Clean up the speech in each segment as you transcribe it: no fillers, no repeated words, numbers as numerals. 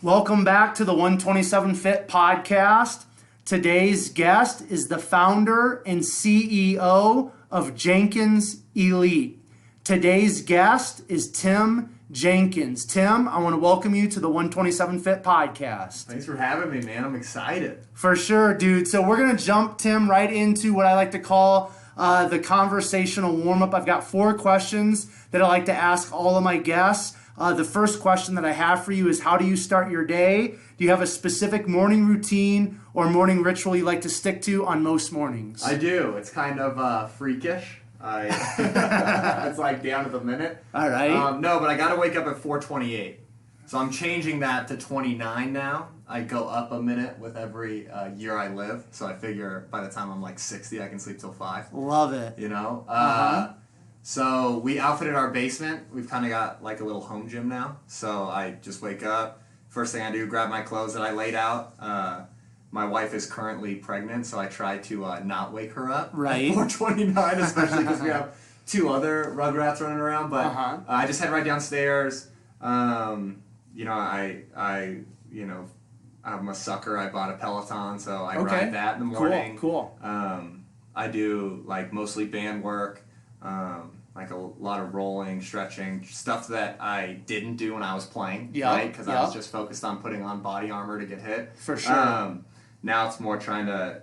Welcome back to the 127 Fit podcast. Today's guest is the founder and CEO of Jenkins Elite. Today's guest is Tim Jenkins. Tim, I want to welcome you to the 127 Fit podcast. Thanks for having me, man. I'm excited. For sure, dude. So we're going to jump, Tim, right into what I like to call the conversational warm-up. I've got 4 questions that I like to ask all of my guests. The first question that I have for you is, how do you start your day? Do you have a specific morning routine or morning ritual you like to stick to on most mornings? I do. It's kind of freakish. It's like down to the minute. All right. No, but I got to wake up at 4:28. So I'm changing that to 29 now. I go up a minute with every year I live. So I figure by the time I'm like 60, I can sleep till 5. Love it. You know? So we outfitted our basement. We've kind of got like a little home gym now. So I just wake up. First thing I do, grab my clothes that I laid out. My wife is currently pregnant, so I try to not wake her up right. at 4:29, especially because we have 2 other rugrats running around. But I just head right downstairs. I'm a sucker. I bought a Peloton, so I ride that in the morning. Cool. I do like mostly band work. Like a lot of rolling, stretching, stuff that I didn't do when I was playing, right? Because I was just focused on putting on body armor to get hit. For sure. Now it's more trying to,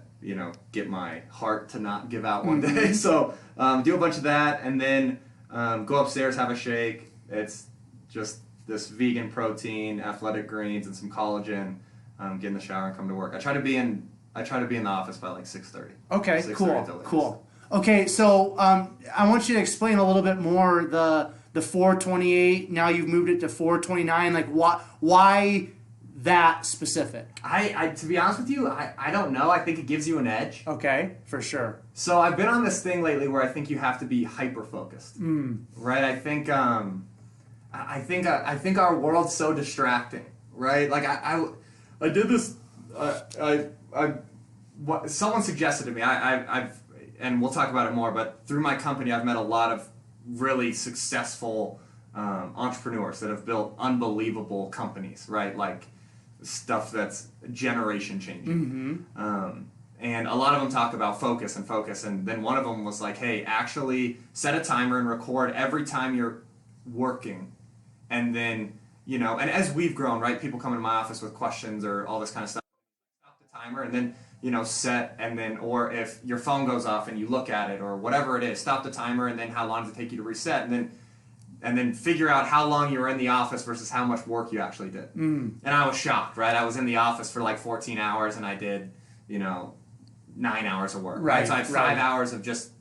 get my heart to not give out one day. So do a bunch of that, and then go upstairs, have a shake. It's just this vegan protein, athletic greens, and some collagen. Get in the shower and come to work. I try to be in the office by like 6:30. Okay, cool. Okay, so I want you to explain a little bit more the 4:28. Now you've moved it to 4:29. Like, why that specific? I to be honest with you, I don't know. I think it gives you an edge. Okay, for sure. So I've been on this thing lately where I think you have to be hyper focused. Right? I think our world's so distracting. Right? Like I did this. Someone suggested to me. I've and we'll talk about it more, but through my company, I've met a lot of really successful entrepreneurs that have built unbelievable companies, right? Like stuff that's generation changing. And a lot of them talk about focus, and then one of them was like, hey, actually set a timer and record every time you're working. And then, and as we've grown, right, people come into my office with questions or all this kind of stuff. Stop the timer and then set, and then, or if your phone goes off and you look at it or whatever it is, stop the timer, and then how long does it take you to reset, and then figure out how long you were in the office versus how much work you actually did. And I was shocked, right? I was in the office for like 14 hours and I did, 9 hours of work, right? So I had 5 hours of just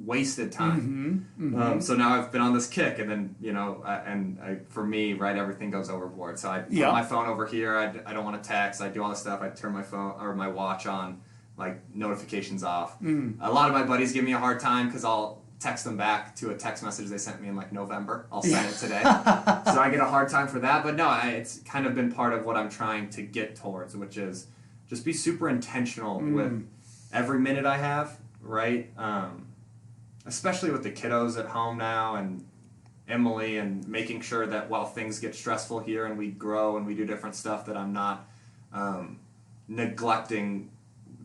wasted time. So now I've been on this kick, and then, for me, right, everything goes overboard. So I put my phone over here. I don't want to text. I do all this stuff. I turn my phone or my watch on, like notifications off. A lot of my buddies give me a hard time because I'll text them back to a text message they sent me in like November. I'll send it today. So I get a hard time for that. But no, it's kind of been part of what I'm trying to get towards, which is just be super intentional with every minute I have, right? Especially with the kiddos at home now and Emily, and making sure that while things get stressful here and we grow and we do different stuff, that I'm not neglecting,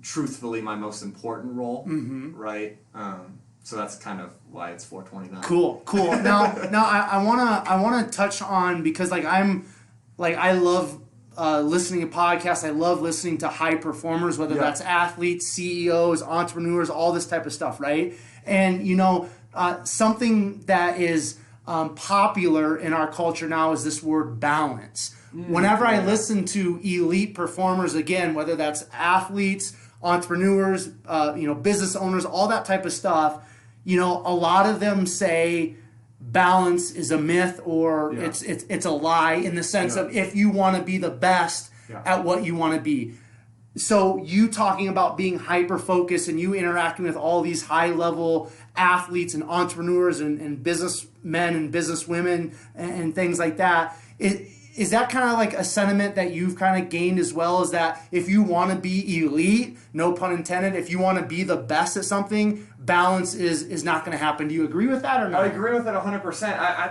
truthfully, my most important role, right? So that's kind of why it's 4:29. Cool. Now I wanna touch on, because I love listening to podcasts. I love listening to high performers, whether that's athletes, CEOs, entrepreneurs, all this type of stuff, right? And something that is popular in our culture now is this word balance. Whenever I listen to elite performers, again, whether that's athletes, entrepreneurs, business owners, all that type of stuff, a lot of them say balance is a myth, or it's a lie, in the sense of, if you want to be the best at what you want to be. So you talking about being hyper-focused and you interacting with all these high-level athletes and entrepreneurs and businessmen and businesswomen and things like that, is that kind of like a sentiment that you've kind of gained as well? Is that if you want to be elite, no pun intended, if you want to be the best at something, balance is not going to happen? Do you agree with that or not? I agree with it 100%.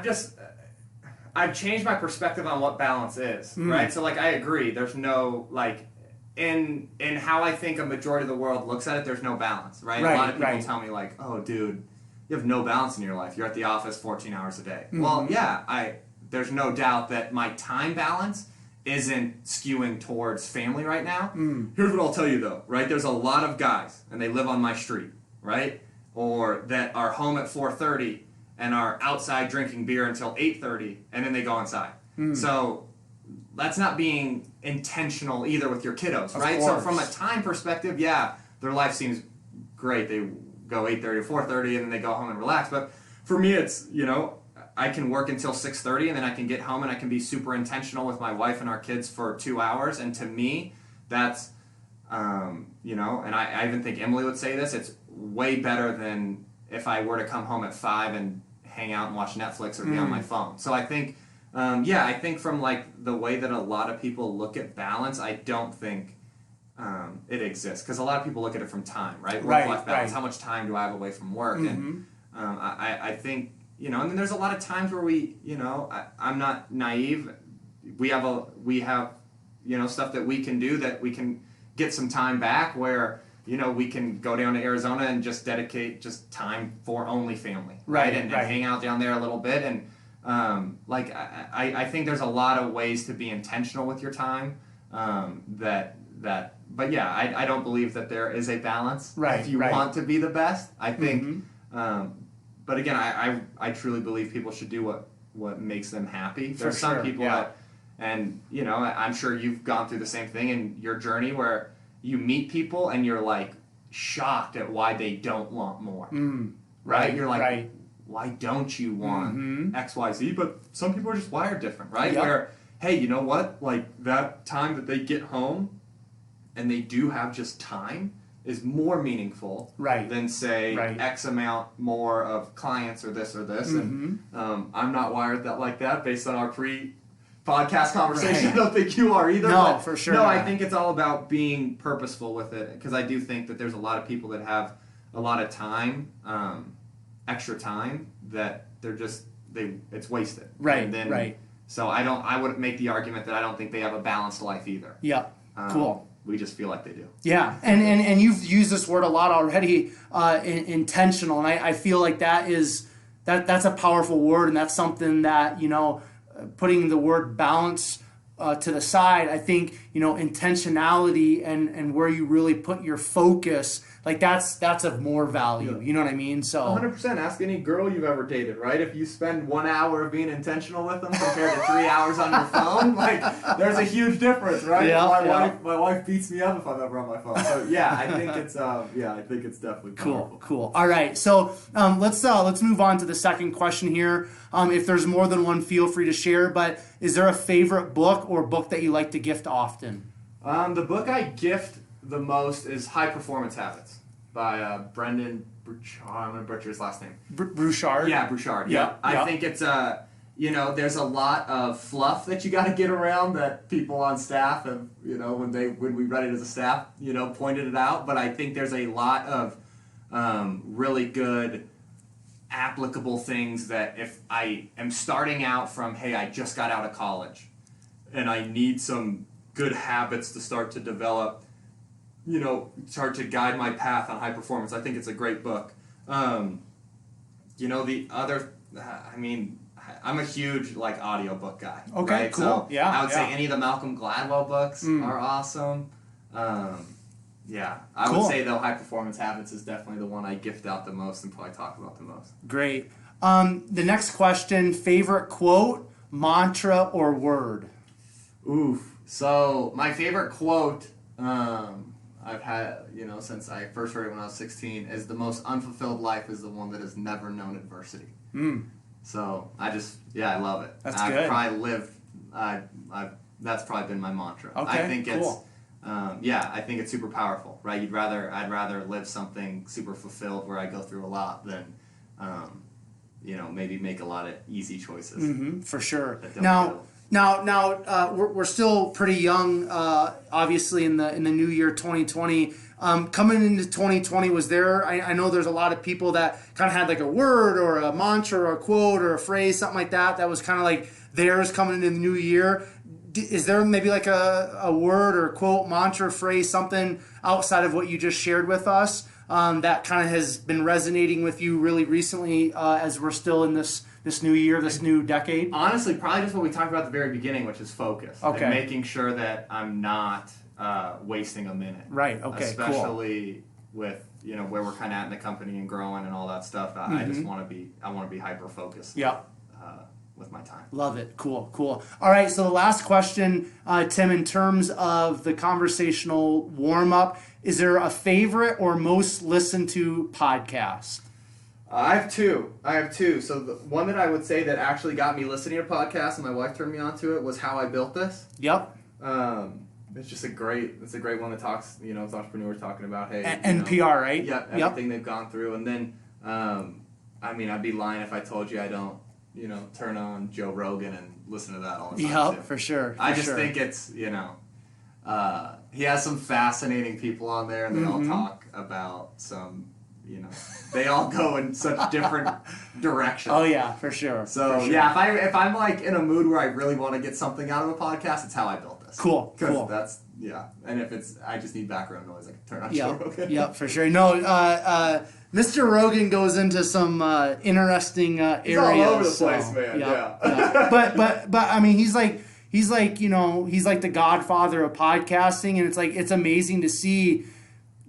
I've changed my perspective on what balance is, right? So like I agree, there's no like in how I think a majority of the world looks at it, there's no balance, right? A lot of people tell me like, oh dude, you have no balance in your life. You're at the office 14 hours a day. Well, yeah, there's no doubt that my time balance isn't skewing towards family right now. Here's what I'll tell you though, right? There's a lot of guys, and they live on my street, right? Or that are home at 4:30 and are outside drinking beer until 8:30, and then they go inside. So that's not being intentional either with your kiddos, right? So from a time perspective, yeah, their life seems great. They go 8:30 or 4:30, and then they go home and relax. But for me, it's, you know, I can work until 6:30, and then I can get home and I can be super intentional with my wife and our kids for 2 hours. And to me, that's, you know, and I even think Emily would say this, it's way better than if I were to come home at 5 and hang out and watch Netflix or be on my phone. So I think, I think from like the way that a lot of people look at balance, I don't think it exists, because a lot of people look at it from time, right? Work-life balance. How much time do I have away from work? And I think, you know, and then there's a lot of times where we, you know, I'm not naive. We have, you know, stuff that we can do that we can get some time back where, you know, we can go down to Arizona and just dedicate just time for only family, right? And hang out down there a little bit. And I think there's a lot of ways to be intentional with your time. But yeah, I don't believe that there is a balance. If you want to be the best, I think. But again, I truly believe people should do what makes them happy. There's some people that, and you know, I'm sure you've gone through the same thing in your journey where you meet people and you're like shocked at why they don't want more. Right? You're like, why don't you want X, Y, Z? But some people are just wired different, right? Where, hey, you know what? Like that time that they get home and they do have just time is more meaningful than say X amount more of clients or this or this. And I'm not wired like that based on our pre-podcast conversation. I don't think you are either. No, but for sure. No, I think it's all about being purposeful with it, because I do think that there's a lot of people that have a lot of time, extra time, that they're just, it's wasted. And then, so I wouldn't make the argument that I don't think they have a balanced life either. Cool. We just feel like they do. Yeah, and you've used this word a lot already, intentional, and I feel like that's a powerful word, and that's something that, you know, putting the word balance to the side, I think, you know, intentionality and where you really put your focus, like that's of more value. You know what I mean? So 100%. Ask any girl you've ever dated, right? If you spend 1 hour of being intentional with them compared to 3 hours on your phone, like there's a huge difference, right? My wife beats me up if I'm ever on my phone. So yeah, I think it's definitely powerful. Cool. All right, so let's move on to the second question here. If there's more than one, feel free to share. But is there a favorite book or book that you like to gift often? The book I gift the most is High Performance Habits by Brendan Burchard. I'm going to butcher his last name. Burchard? Yeah, Burchard. Yeah. I think it's, you know, there's a lot of fluff that you got to get around that people on staff have, you know, when we read it as a staff, you know, pointed it out. But I think there's a lot of really good applicable things that if I am starting out from, hey, I just got out of college and I need some good habits to start to develop, you know, start to guide my path on high performance, I think it's a great book. You know, the other, I mean, I'm a huge, like, audiobook guy. Okay, right? cool. So Yeah. I would say any of the Malcolm Gladwell books are awesome. Yeah, I would say, though, High Performance Habits is definitely the one I gift out the most and probably talk about the most. Great. The next question, favorite quote, mantra, or word? Oof. So my favorite quote I've had, you know, since I first heard it when I was 16 is the most unfulfilled life is the one that has never known adversity. So I love it. That's I've good. Probably lived, that's probably been my mantra. Okay, I think cool. I think it's super powerful, right? I'd rather live something super fulfilled where I go through a lot than, you know, maybe make a lot of easy choices. For sure. Now, we're still pretty young, obviously in the new year 2020. Coming into 2020, was there? I know there's a lot of people that kind of had like a word or a mantra or a quote or a phrase, something like that was kind of like theirs coming into the new year. Is there maybe like a word or quote, mantra, phrase, something outside of what you just shared with us that kind of has been resonating with you really recently as we're still in this new year, this new decade? Honestly, probably just what we talked about at the very beginning, which is focus. Okay. And making sure that I'm not wasting a minute. Right. Okay. Especially with where we're kind of at in the company and growing and all that stuff. I just want to be hyper focused. Yeah. With my time. Love it. Cool. All right. So the last question, Tim, in terms of the conversational warm up, is there a favorite or most listened to podcast? I have two. So the one that I would say that actually got me listening to podcasts, and my wife turned me on to it, was How I Built This. Yep. It's just a great one that talks, it's entrepreneurs talking about, hey. NPR, right? Yeah, everything they've gone through. And then, I'd be lying if I told you I don't, turn on Joe Rogan and listen to that all the time. Yep, for sure. I just think it's, he has some fascinating people on there, and they all talk about some, they all go in such different directions. Oh yeah, for sure. So for sure. yeah, if I'm like in a mood where I really want to get something out of a podcast, it's How I Built This. Cool. That's and if it's I just need background noise, I can turn on Joe Rogan. Yep, for sure. No, Mr. Rogan goes into some interesting areas. He's all over the place, man. Yeah. But I mean, he's like the godfather of podcasting, and it's amazing to see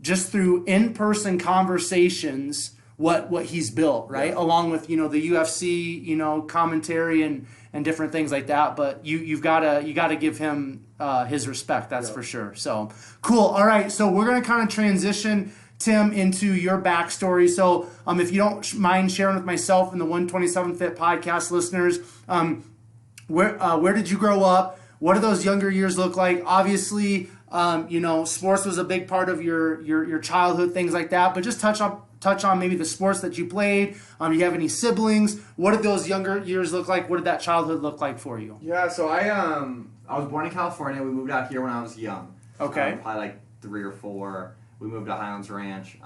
just through in-person conversations what he's built, right? Yeah. Along with the UFC commentary and different things like that. But you gotta give him his respect, that's for sure. So cool. All right, so we're gonna kind of transition, Tim, into your backstory. So if you don't mind sharing with myself and the 127 Fit podcast listeners, where did you grow up? What do those younger years look like? Obviously, sports was a big part of your childhood, things like that. But just touch on maybe the sports that you played. Do you have any siblings? What did those younger years look like? What did that childhood look like for you? Yeah, so I was born in California. We moved out here when I was young. Okay. Probably like 3 or 4. We moved to Highlands Ranch.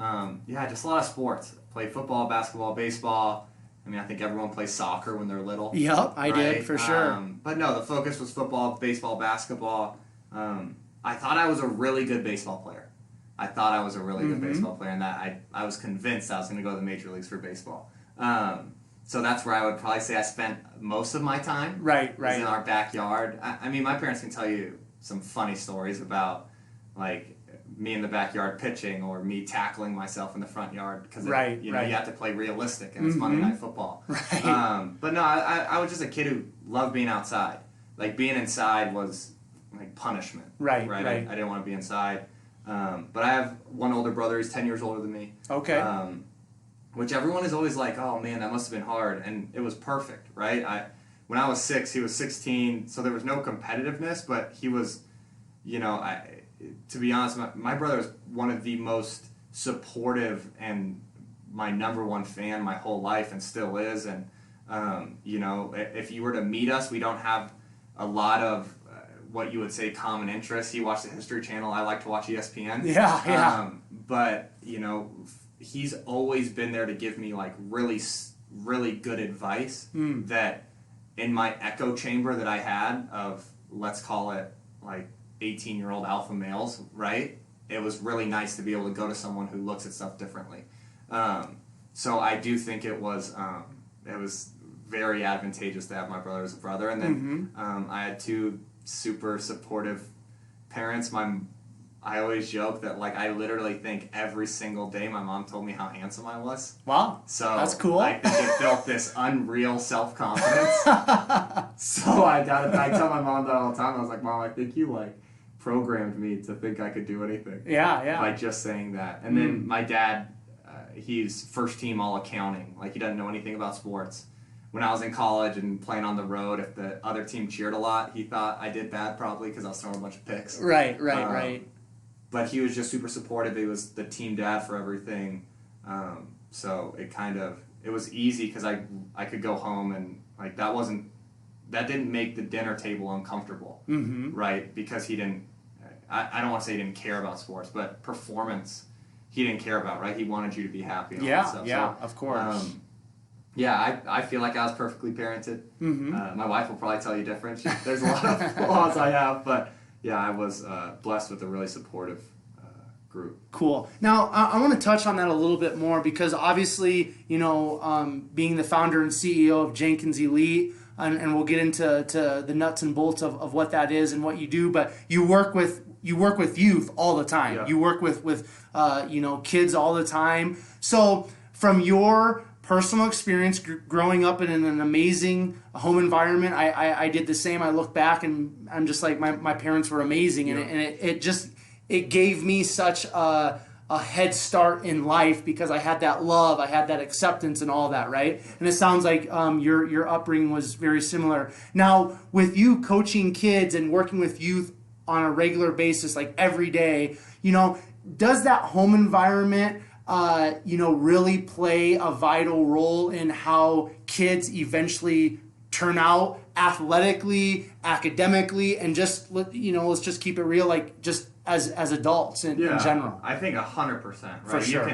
Just a lot of sports. Played football, basketball, baseball. I think everyone plays soccer when they're little. Yep, I did, for sure. But no, the focus was football, baseball, basketball. I thought I was a really good baseball player. And that I was convinced I was going to go to the major leagues for baseball. So that's where I would probably say I spent most of my time. Right. Was in our backyard. My parents can tell you some funny stories about, like, me in the backyard pitching or me tackling myself in the front yard because you have to play realistic and it's Monday Night Football. Right. But no, I was just a kid who loved being outside. Like, being inside was like punishment. Right. I didn't want to be inside. But I have one older brother. He's 10 years older than me. Okay. Which everyone is always like, oh man, that must have been hard, and it was perfect, right? When I was 6, he was 16, so there was no competitiveness, but he was, to be honest, my brother was one of the most supportive and my number one fan my whole life, and still is. And if you were to meet us, we don't have a lot of what you would say common interests. He watched the History Channel. I like to watch ESPN. Yeah. But he's always been there to give me like really, really good advice that in my echo chamber that I had of, let's call it like 18-year-old alpha males, right? It was really nice to be able to go to someone who looks at stuff differently. So I do think it was very advantageous to have my brother as a brother. And then I had 2 super supportive parents. I always joke that, like, I literally think every single day my mom told me how handsome I was. Wow. So that's cool. I think it built this unreal self-confidence. So I tell my mom that all the time. I was like, Mom, I think you, like, programmed me to think I could do anything. Yeah. By just saying that. And then my dad, he's first team all accounting. Like, he doesn't know anything about sports. When I was in college and playing on the road, if the other team cheered a lot, he thought I did bad probably because I was throwing a bunch of picks. Right. But he was just super supportive. He was the team dad for everything. So it was easy because I could go home and, like, that didn't make the dinner table uncomfortable, right? Because he didn't, I don't want to say he didn't care about sports, but performance he didn't care about, right? He wanted you to be happy and all that stuff. Yeah, of course. Yeah, I feel like I was perfectly parented. My wife will probably tell you different. There's a lot of flaws I have, but yeah, I was blessed with a really supportive group. Cool. Now, I want to touch on that a little bit more because obviously, being the founder and CEO of Jenkins Elite, and we'll get into the nuts and bolts of what that is and what you do, but you work with youth all the time. Yeah. You work with kids all the time. So from your personal experience growing up in an amazing home environment, I did the same. I look back and I'm just like, my parents were amazing, and it gave me such a head start in life because I had that love, I had that acceptance and all that, right? And it sounds like your upbringing was very similar. Now, with you coaching kids and working with youth on a regular basis, like every day, does that home environment really play a vital role in how kids eventually turn out athletically, academically, and just let's just keep it real, like just as adults in general? I think 100%. Right? For sure.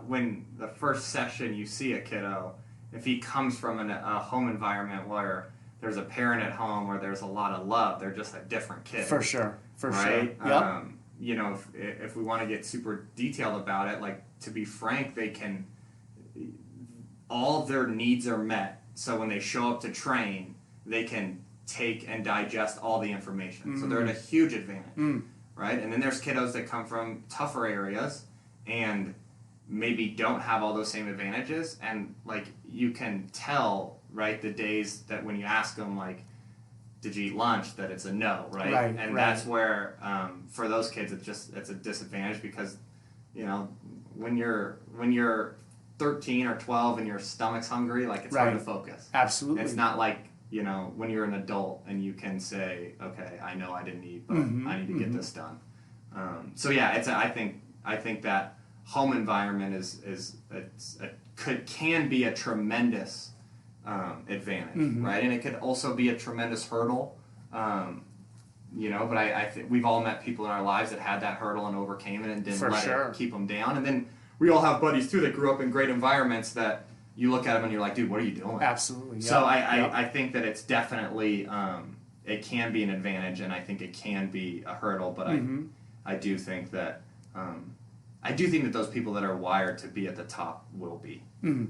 When the first session you see a kiddo, if he comes from a home environment where there's a parent at home or there's a lot of love, they're just a different kid. For sure. Right? Yep. If we want to get super detailed about it, like, to be frank, all of their needs are met. So when they show up to train, they can take and digest all the information. So they're at a huge advantage, right? And then there's kiddos that come from tougher areas and maybe don't have all those same advantages. And, like, you can tell, right, the days that when you ask them, like, did you eat lunch, that it's a no, right? And that's where, for those kids, it's a disadvantage because, when you're 13 or 12 and your stomach's hungry, like, it's hard to focus. Absolutely. It's not like, when you're an adult and you can say, okay, I know I didn't eat, but I need to get this done. I think that home environment can be a tremendous advantage, right? And it could also be a tremendous hurdle. But I think we've all met people in our lives that had that hurdle and overcame it and didn't let it keep them down. And then we all have buddies too that grew up in great environments that you look at them and you're like, dude, what are you doing? Absolutely. So I think that it's definitely it can be an advantage, and I think it can be a hurdle. But I do think that those people that are wired to be at the top will be.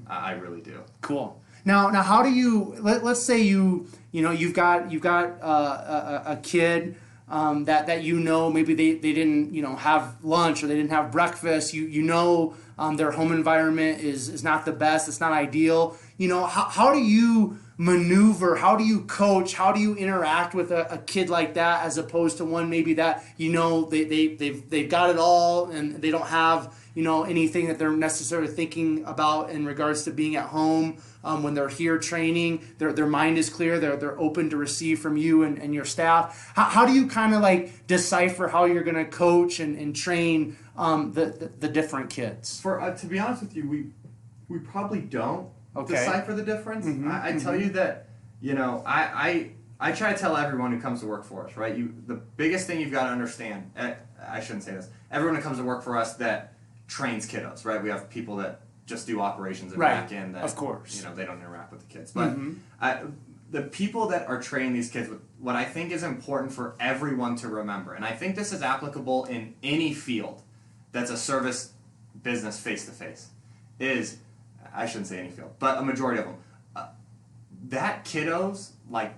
I really do. Cool. Now, how do you? Let's say you've got a kid that maybe they didn't have lunch or they didn't have breakfast. Their home environment is not the best. It's not ideal. How do you maneuver? How do you coach? How do you interact with a kid like that as opposed to one maybe that they've got it all and they don't have anything that they're necessarily thinking about in regards to being at home. When they're here training, their mind is clear. They're open to receive from you and your staff. How do you kind of like decipher how you're going to coach and train the different kids? To be honest with you, we probably don't decipher the difference. I tell you that I try to tell everyone who comes to work for us, right? The biggest thing you've got to understand. I shouldn't say this. Everyone who comes to work for us that trains kiddos, right? We have people that just do operations and back end that, of course, they don't interact with the kids. But the people that are training these kids, what I think is important for everyone to remember, and I think this is applicable in any field that's a service business face-to-face, is, I shouldn't say any field, but a majority of them, that kiddo's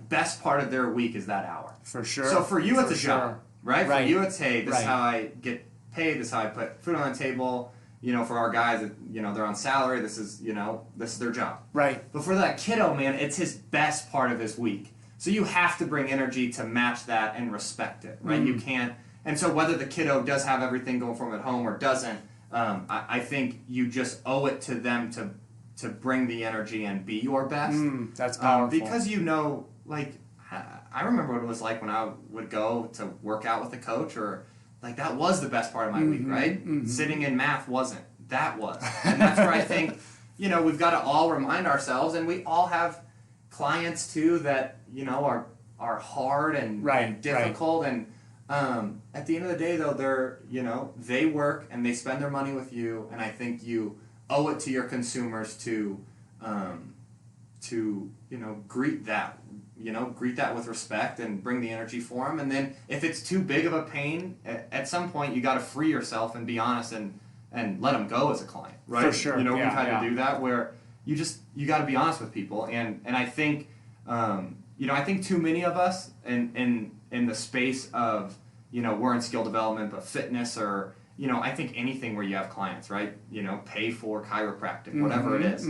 best part of their week is that hour. For sure. So for you, it's a job, right? For you, it's, hey, this is how I get paid, this is how I put food on the table. For our guys, they're on salary. This is their job. Right. But for that kiddo, man, it's his best part of his week. So you have to bring energy to match that and respect it, right? You can't. And so whether the kiddo does have everything going for him at home or doesn't, I think you just owe it to them to bring the energy and be your best. That's powerful. Because I remember what it was like when I would go to work out with a coach or. That was the best part of my week, right? Sitting in math wasn't. That was. And that's where I think, we've got to all remind ourselves, and we all have clients, too, that, are hard and difficult. And at the end of the day, though, they work and they spend their money with you, and I think you owe it to your consumers to to greet that with respect and bring the energy for them. And then if it's too big of a pain, at some point you got to free yourself and be honest and let them go as a client, right? For sure. We've had to do that where you got to be honest with people. And I think I think too many of us in the space of we're in skill development, but fitness or I think anything where you have clients, right? Pay for chiropractic, whatever it is.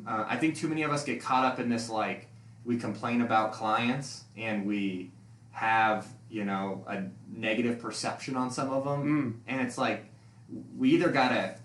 I think too many of us get caught up in this, like, we complain about clients and we have, a negative perception on some of them. And it's like, we either got to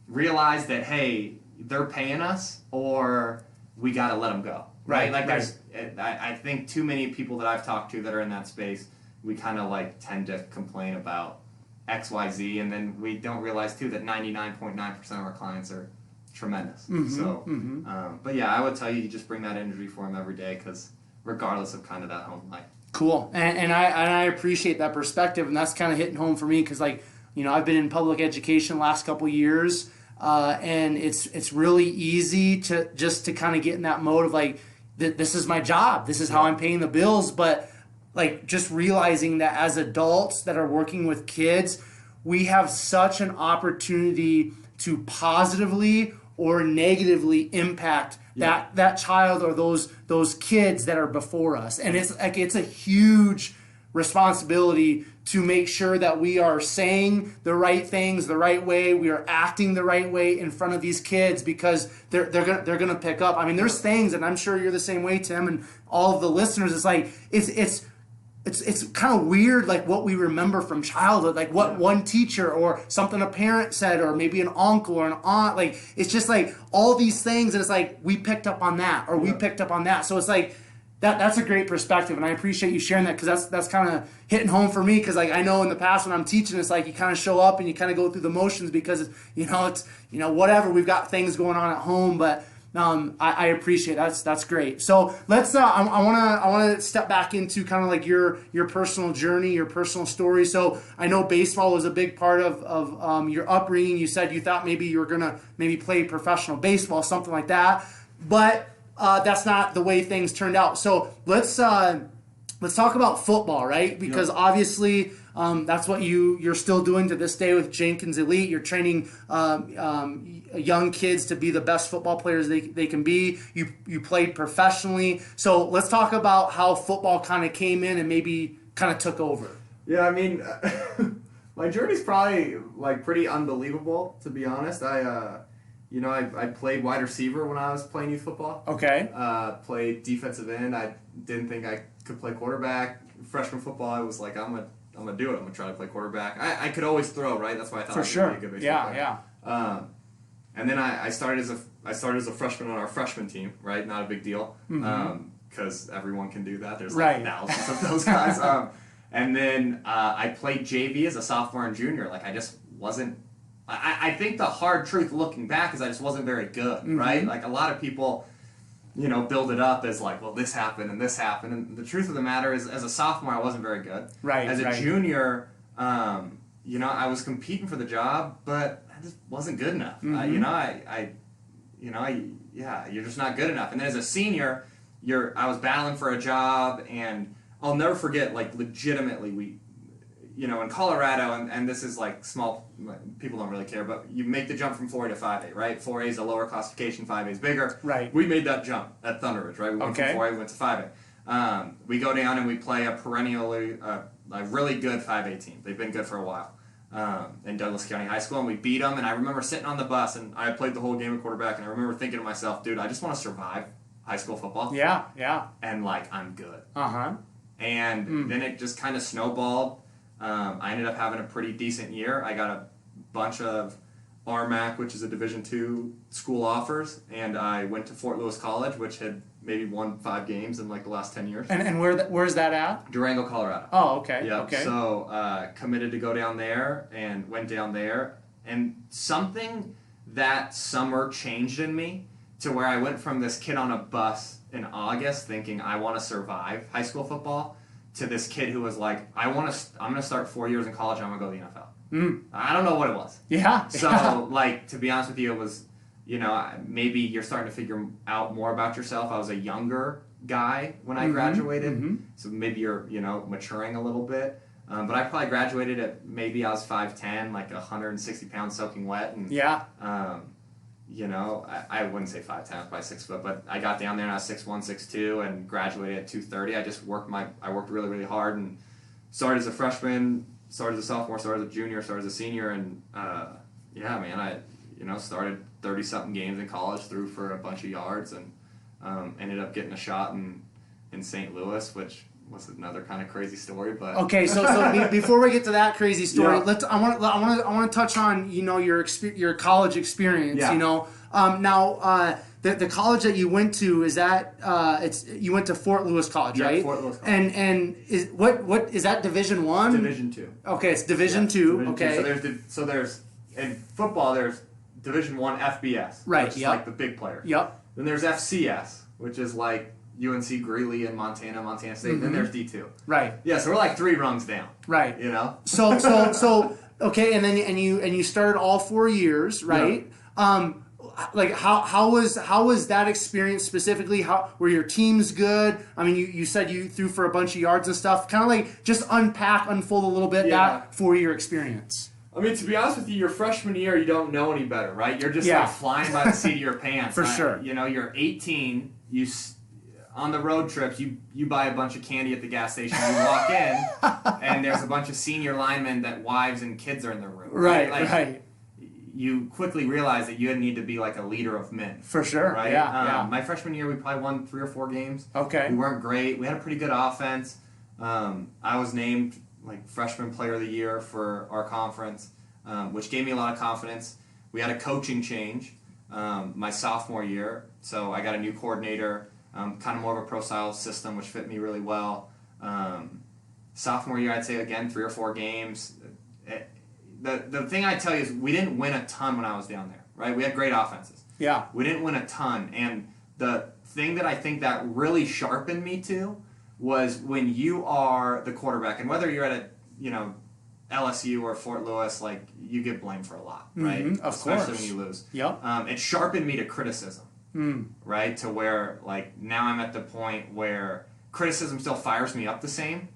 realize that, hey, they're paying us, or we got to let them go, right? I think too many people that I've talked to that are in that space, we kind of like tend to complain about XYZ, and then we don't realize too that 99.9% of our clients are tremendous. But yeah, I would tell you just bring that energy for them every day, because regardless of kind of that home life. Cool, and I appreciate that perspective, and that's kind of hitting home for me, because I've been in public education the last couple years, and it's really easy to kind of get in that mode of like, this is my job, this is how I'm paying the bills, but like just realizing that as adults that are working with kids, we have such an opportunity to positively or negatively impact that child or those kids that are before us. And it's a huge responsibility to make sure that we are saying the right things the right way, we are acting the right way in front of these kids, because they're gonna pick up. I mean, there's things, and I'm sure you're the same way, Tim, and all of the listeners. It's like it's kind of weird, like what we remember from childhood, like what one teacher or something a parent said, or maybe an uncle or an aunt. Like, it's just like all these things, and it's like we picked up on that, or we picked up on that. So it's like that's a great perspective, and I appreciate you sharing that, because that's kind of hitting home for me. Because like I know in the past when I'm teaching, it's like you kind of show up and you kind of go through the motions, because it's whatever, we've got things going on at home, but. I appreciate that's great. So let's I want to step back into kind of like your personal journey, your personal story. So I know baseball was a big part of your upbringing. You said you thought maybe you were gonna play professional baseball, something like that, but that's not the way things turned out. So let's talk about football, right? Because obviously that's what you're still doing to this day with Jenkins Elite. You're training young kids to be the best football players they can be. You played professionally. So let's talk about how football kind of came in and maybe kind of took over. Yeah, I mean, my journey's probably like pretty unbelievable, to be honest. I played wide receiver when I was playing youth football. Okay. Played defensive end. I didn't think I could play quarterback. Freshman football, I was like, I'm gonna do it. I'm gonna try to play quarterback. I could always throw, right? That's why I thought I would be a good baseball player. Yeah. And then I started as a freshman on our freshman team, right? Not a big deal, because everyone can do that. There's like thousands of those guys. And then I played JV as a sophomore and junior. Like I just wasn't. I think the hard truth looking back is I just wasn't very good, right? Like a lot of people, build it up as like, well, this happened and this happened. And the truth of the matter is, as a sophomore, I wasn't very good. Right. As a junior, I was competing for the job, but I just wasn't good enough. You're just not good enough. And then as a senior, I was battling for a job, and I'll never forget, like, legitimately, we, in Colorado, and this is like small, people don't really care, but you make the jump from 4A to 5A, right? 4A is a lower classification, 5A is bigger. Right. We made that jump at Thunder Ridge, right? We went from 4A, we went to 5A. We go down and we play a perennially, a really good 5A team. They've been good for a while. In Douglas County High School, and we beat them, and I remember sitting on the bus, and I played the whole game of quarterback, and I remember thinking to myself, dude, I just want to survive high school football. Yeah. And, like, I'm good. And then it just kind of snowballed. I ended up having a pretty decent year. I got a bunch of RMAC, which is a Division II school offers, and I went to Fort Lewis College, which had maybe won 5 games in like the last 10 years. And where's that at? Durango, Colorado. Oh, okay. Yeah. Okay. So committed to go down there and went down there, and something that summer changed in me to where I went from this kid on a bus in August thinking I want to survive high school football to this kid who was like, I'm going to start 4 years in college and I'm going to go to the NFL. I don't know what it was. Yeah. So, like, to be honest with you, it was maybe you're starting to figure out more about yourself. I was a younger guy when I graduated, so maybe you're, maturing a little bit. But I probably graduated at maybe I was 5'10", like 160 pounds soaking wet. And, I wouldn't say 5'10", probably 6 foot, but I got down there and I was 6'1", 6'2", and graduated at 230. I just worked really, really hard and started as a freshman, started as a sophomore, started as a junior, started as a senior, and I started 30-something games in college, threw for a bunch of yards, and ended up getting a shot in St. Louis, which was another kind of crazy story. But okay, so before we get to that crazy story, I want to touch on your college experience. The college that you went to, is that you went to Fort Lewis College, right? Fort Lewis College. And is what is that Division I? Division II. Okay, it's Division II. Okay. So there's in football there's Division I FBS, right? Which is like the big players. Yep. Then there's FCS, which is like UNC Greeley and Montana State. Then there's D2. Right. Yeah, so we're like 3 rungs down. Right. So okay, and then you started all 4 years, right? Yeah. Like how was that experience specifically? How were your teams good? I mean, you said you threw for a bunch of yards and stuff. Kind of like just unfold a little bit that 4-year experience. I mean, to be honest with you, your freshman year, you don't know any better, right? You're just like flying by the seat of your pants. For sure. You're 18. On the road trips, you buy a bunch of candy at the gas station. You walk in, and there's a bunch of senior linemen that wives and kids are in the room. Right. You quickly realize that you need to be like a leader of men. For sure. Right. Yeah. My freshman year, we probably won 3 or 4 games. Okay. We weren't great. We had a pretty good offense. I was named like freshman player of the year for our conference, which gave me a lot of confidence. We had a coaching change my sophomore year, so I got a new coordinator. Kind of more of a pro-style system, which fit me really well. Sophomore year, I'd say, again, 3 or 4 games. The thing I tell you is we didn't win a ton when I was down there, right? We had great offenses. Yeah. We didn't win a ton. And the thing that I think that really sharpened me to was when you are the quarterback, and whether you're at LSU or Fort Lewis, like, you get blamed for a lot, right? Especially when you lose. Yep. It sharpened me to criticism. Right, to where like now I'm at the point where criticism still fires me up the same,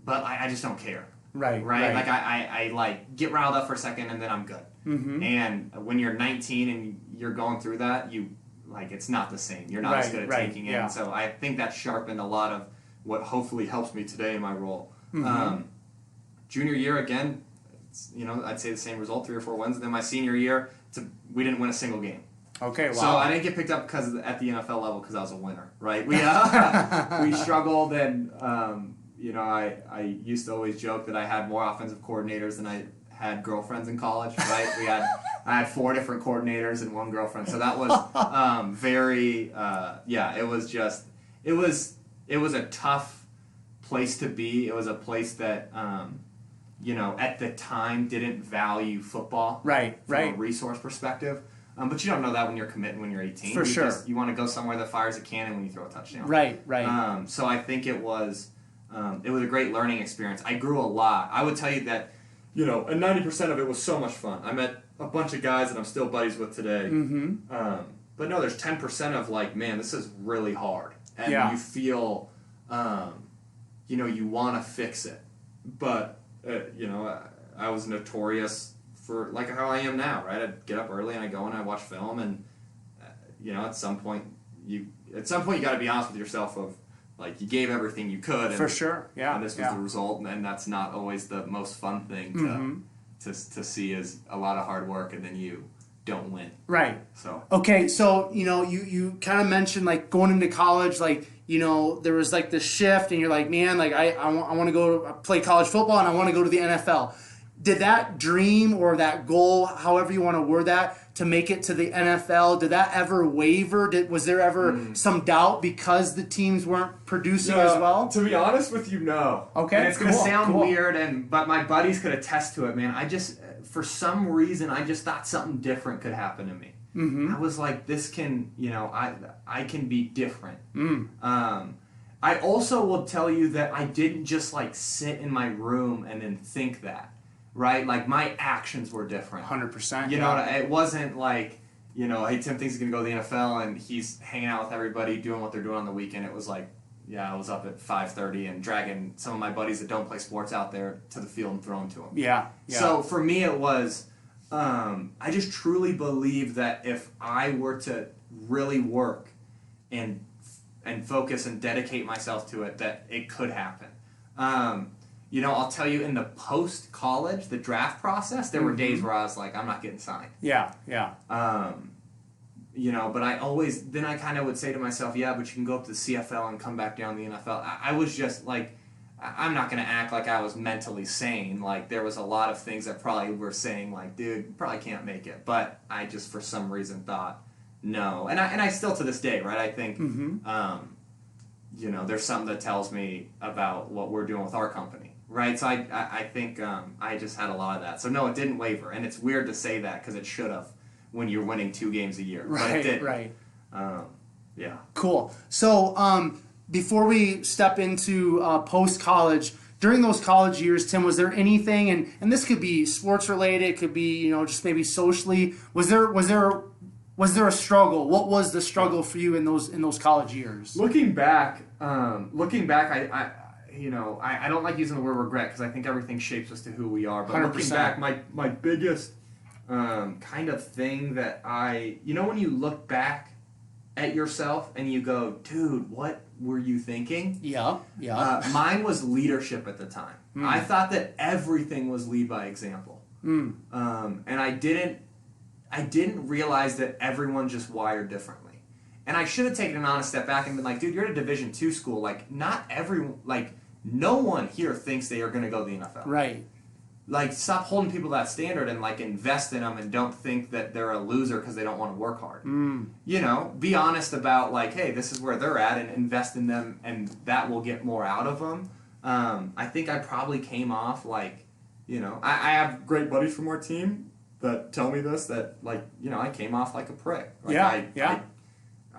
but I just don't care. Right. Like I like get riled up for a second and then I'm good. And when you're 19 and you're going through that, it's not the same. You're not as good at taking it. And so I think that sharpened a lot of what hopefully helps me today in my role. Junior year again, I'd say the same result, 3 or 4 wins. And then my senior year, we didn't win a single game. Okay, wow. So I didn't get picked up at the NFL level because I was a winner, right? We struggled, and I used to always joke that I had more offensive coordinators than I had girlfriends in college, right? I had 4 different coordinators and 1 girlfriend, so that was it was a tough place to be. It was a place that at the time didn't value football, from a resource perspective. But you don't know that when you're committing when you're 18. For sure. You want to go somewhere that fires a cannon when you throw a touchdown. Right. So I think it was a great learning experience. I grew a lot. I would tell you that, and 90% of it was so much fun. I met a bunch of guys that I'm still buddies with today. But no, there's 10% of like, man, this is really hard. And you feel, you want to fix it. But, I was notorious for like how I am now, right? I'd get up early and I go and I watch film, and at some point you got to be honest with yourself of like you gave everything you could, and, for sure, and this was the result, and that's not always the most fun thing to see is a lot of hard work and then you don't win. Right. So okay, so you kind of mentioned like going into college, like there was like this shift, and you're like, man, like I want to go play college football and I want to go to the NFL. Did that dream or that goal, however you want to word that, to make it to the NFL, did that ever waver? Was there ever some doubt because the teams weren't producing as well? To be honest with you, no. Okay, and it's going to sound weird, but my buddies could attest to it, man. For some reason, I just thought something different could happen to me. I was like, this can, I can be different. I also will tell you that I didn't just like sit in my room and then think that. Right, like my actions were different. 100%. It wasn't like hey, Tim thinks he's going to go to the NFL, and he's hanging out with everybody, doing what they're doing on the weekend, it was like, I was up at 5:30 and dragging some of my buddies that don't play sports out there to the field and throwing to them. Yeah. So for me, it was, I just truly believe that if I were to really work and focus and dedicate myself to it, that it could happen. I'll tell you, in the post-college, the draft process, there were days where I was like, I'm not getting signed. Yeah. But I kind of would say to myself, yeah, but you can go up to the CFL and come back down to the NFL. I was just like, I'm not going to act like I was mentally sane. Like, there was a lot of things that probably were saying, like, dude, you probably can't make it. But I just, for some reason, thought, no. And I still, to this day, right, I think, there's something that tells me about what we're doing with our company, right? So I think I just had a lot of that. So, no, it didn't waver. And it's weird to say that because it should have when you're winning 2 games a year. Right, but it did. Right. Yeah. Cool. So, before we step into post-college, during those college years, Tim, was there anything, and this could be sports related, could be just maybe socially, was there a struggle? What was the struggle for you in those college years? Looking back, I don't like using the word regret because I think everything shapes us to who we are. But 100%. Looking back, my biggest kind of thing that when you look back at yourself and you go, dude, what were you thinking? Yeah. Mine was leadership at the time. I thought that everything was lead by example. And I didn't realize that everyone just wired differently. And I should have taken an honest step back and been like, dude, you're at a Division II school. Like, no one here thinks they are going to go to the NFL. Right. Like, stop holding people to that standard and, invest in them and don't think that they're a loser because they don't want to work hard. Be honest about, hey, this is where they're at and invest in them and that will get more out of them. I think I probably came off I have great buddies from our team that tell me this, that, I came off like a prick.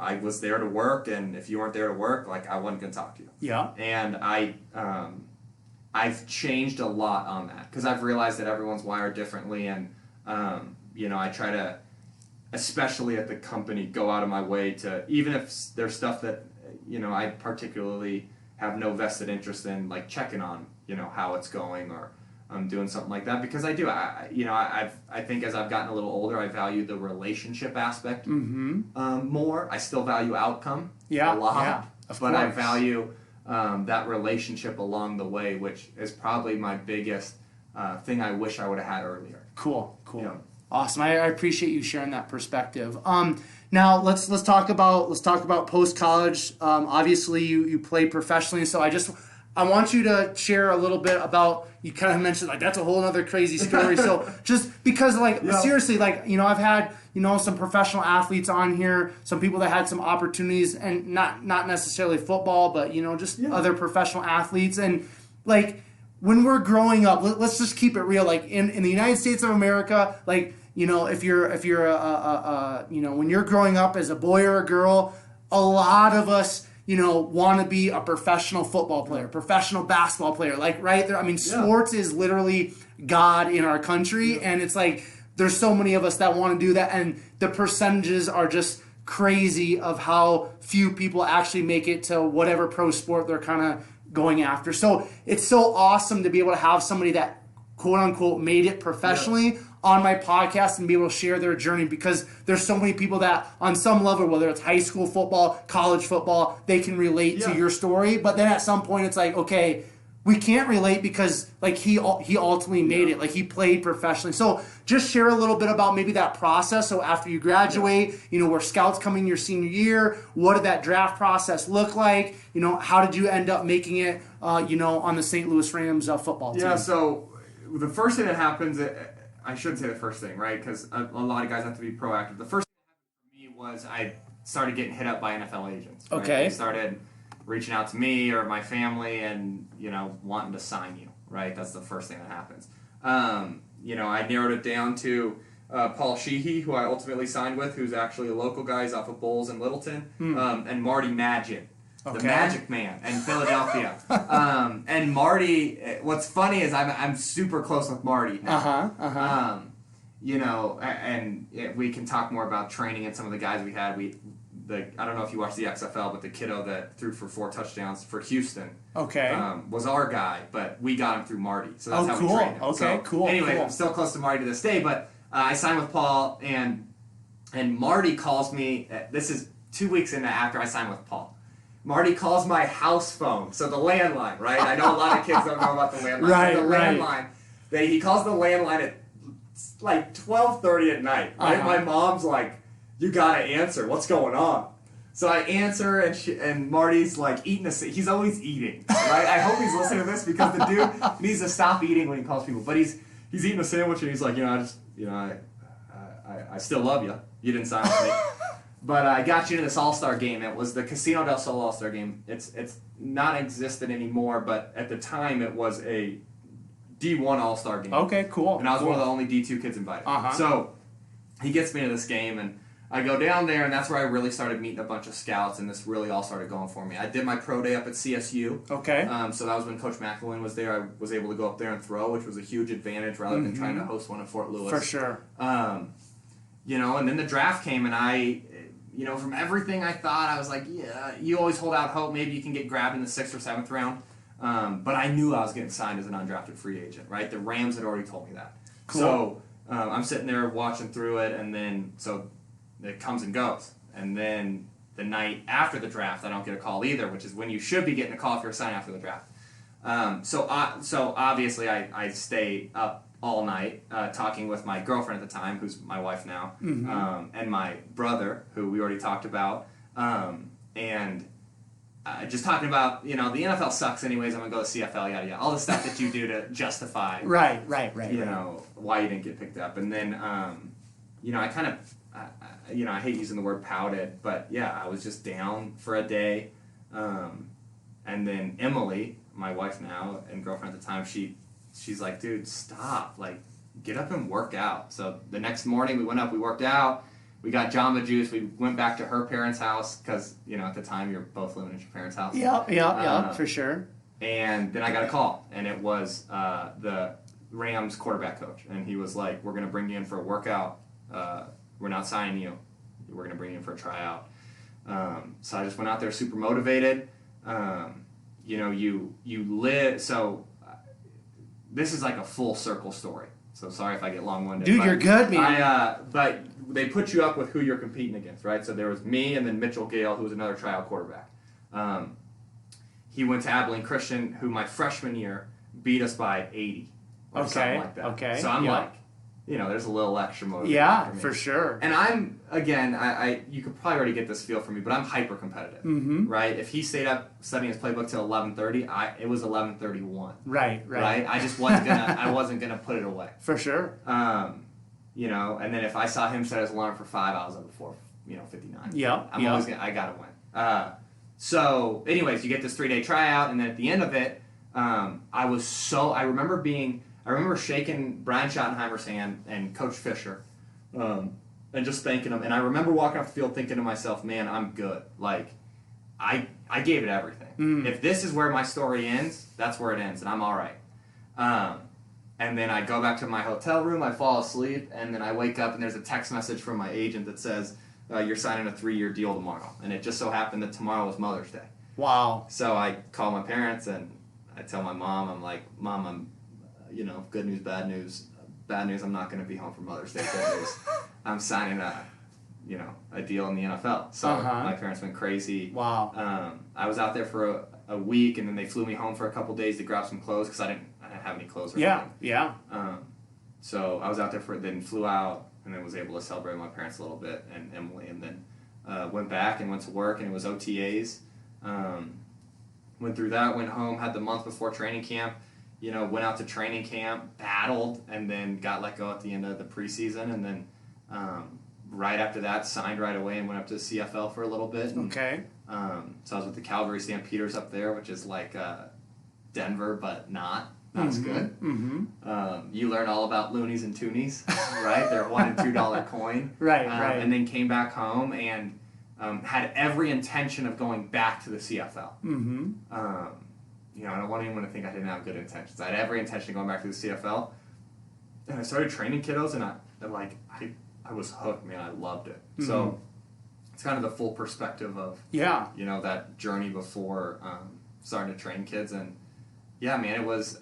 I was there to work, and if you weren't there to work, I wasn't going to talk to you. Yeah. And I've changed a lot on that because I've realized that everyone's wired differently, and I try to, especially at the company, go out of my way to, even if there's stuff that I particularly have no vested interest in, checking on how it's going or doing something like that, because I do. I think as I've gotten a little older, I value the relationship aspect more. I still value outcome a lot, of but course. I value that relationship along the way, which is probably my biggest thing I wish I would have had earlier. Cool. Awesome. I appreciate you sharing that perspective. Now let's talk about post college. Obviously, you played professionally, so I want you to share a little bit about, you kind of mentioned that's a whole other crazy story. So just because seriously, I've had some professional athletes on here, some people that had some opportunities, and not necessarily football, but other professional athletes, and when we're growing up, let's just keep it real. In the United States of America, if you're when you're growing up as a boy or a girl, a lot of us want to be a professional football player, professional basketball player, right there. I mean, sports is literally God in our country, and it's there's so many of us that want to do that, and the percentages are just crazy of how few people actually make it to whatever pro sport they're kind of going after. So it's so awesome to be able to have somebody that quote unquote made it professionally on my podcast and be able to share their journey, because there's so many people that on some level, whether it's high school football, college football, they can relate to your story. But then at some point it's okay, we can't relate because he ultimately made it. He played professionally. So just share a little bit about maybe that process. So after you graduate, were scouts coming your senior year? What did that draft process look like? How did you end up making it, on the St. Louis Rams football team? Yeah, so the first thing that happens, I shouldn't say the first thing, right? Because a lot of guys have to be proactive. The first thing that happened for me was I started getting hit up by NFL agents. Right? Okay. They started reaching out to me or my family and, wanting to sign you, right? That's the first thing that happens. I narrowed it down to Paul Sheehy, who I ultimately signed with, who's actually a local guy. He's off of Bowles in Littleton, and Marty Magid. The Magic Man in Philadelphia. And Marty, what's funny is I'm super close with Marty now. you know, and we can talk more about training and some of the guys we had. I don't know if you watched the XFL, but the kiddo that threw for 4 touchdowns for Houston, was our guy, but we got him through Marty, so that's how we trained him. Anyway, I'm still close to Marty to this day, but I signed with Paul, and Marty calls me. This is 2 weeks after I signed with Paul. Marty calls my house phone, so the landline, right? I know a lot of kids don't know about the landline. Right, so the landline, he calls the landline at like 12:30 at night. Right? My mom's like, "You gotta answer. What's going on?" So I answer, and Marty's like eating he's always eating, right? I hope he's listening to this because the dude needs to stop eating when he calls people. But he's eating a sandwich, and he's like, I still love you. You didn't sign with me, but I got you into this All-Star game. It was the Casino del Sol All-Star game. It's not existent anymore, but at the time it was a D1 All-Star game. Okay, cool. And I was one of the only D2 kids invited. So he gets me to this game, and I go down there, and that's where I really started meeting a bunch of scouts, and this really all started going for me. I did my pro day up at CSU. Okay. So that was when Coach McElwain was there. I was able to go up there and throw, which was a huge advantage rather than trying to host one in Fort Lewis. For sure. You know, and then the draft came, and I, you know, from everything I thought, I was like, yeah, you always hold out hope. Maybe you can get grabbed in the 6th or 7th round. But I knew I was getting signed as an undrafted free agent, right? The Rams had already told me that. Cool. So I'm sitting there watching through it, and then so it comes and goes. And then the night after the draft, I don't get a call either, which is when you should be getting a call if you're signed after the draft. So obviously I stay up all night talking with my girlfriend at the time, who's my wife now, and my brother, who we already talked about, and just talking about, you know, the NFL sucks anyways, I'm going to go to CFL, yada, yada, all the stuff that you do to justify, right, you know, why you didn't get picked up. And then, you know, I kind of, you know, I hate using the word pouted, but yeah, I was just down for a day. And then Emily, my wife now and girlfriend at the time, she's like, dude, stop, like, get up and work out. So the next morning we went up, we worked out, we got Jamba Juice, we went back to her parents' house, because, you know, at the time you're both living at your parents' house. Yeah, for sure. And then I got a call, and it was the Rams quarterback coach, and he was like, we're going to bring you in for a workout. We're not signing you. We're going to bring you in for a tryout. So I just went out there super motivated. You know, you live, so this is like a full circle story. So sorry if I get long-winded. Dude, you're good, man. But they put you up with who you're competing against, right? So there was me and then Mitchell Gale, who was another tryout quarterback. He went to Abilene Christian, who my freshman year beat us by 80 or something like that. Okay. So I'm like, you know, there's a little extra motivation. Yeah, for sure. And I'm, again, you could probably already get this feel from me, but I'm hyper competitive, right? If he stayed up studying his playbook till 11:30, it was 11:31. Right. I just wasn't gonna put it away. For sure. You know, and then if I saw him set his alarm for 5, I was up before, 59. Yeah. I gotta win. So, anyways, you get this 3-day tryout, and then at the end of it, I remember shaking Brian Schottenheimer's hand and Coach Fisher, and just thanking him. And I remember walking off the field thinking to myself, man, I'm good. Like, I gave it everything. If this is where my story ends, that's where it ends, and I'm all right. And then I go back to my hotel room, I fall asleep, and then I wake up, and there's a text message from my agent that says, you're signing a 3-year deal tomorrow. And it just so happened that tomorrow was Mother's Day. Wow. So I call my parents, and I tell my mom, I'm like, Mom, I'm, good news, bad news. Bad news, I'm not going to be home for Mother's Day. Good news, I'm signing a deal in the NFL. So my parents went crazy. Wow. I was out there for a week, and then they flew me home for a couple days to grab some clothes because I didn't have any clothes or anything. Yeah. So I was out there then flew out, and then was able to celebrate with my parents a little bit and Emily, and then went back and went to work, and it was OTAs. Went through that, went home, had the month before training camp. Went out to training camp, battled, and then got let go at the end of the preseason, and then right after that, signed right away and went up to the CFL for a little bit. And, okay. So I was with the Calgary Stampeders up there, which is like Denver, but not as good. You learn all about loonies and toonies, right? They're $1 and $2 coin. Right. And then came back home and had every intention of going back to the CFL. I don't want anyone to think I didn't have good intentions. I had every intention of going back to the CFL. And I started training kiddos, and and like I was hooked, man. I loved it. So it's kind of the full perspective of that journey before starting to train kids. And yeah, man, it was.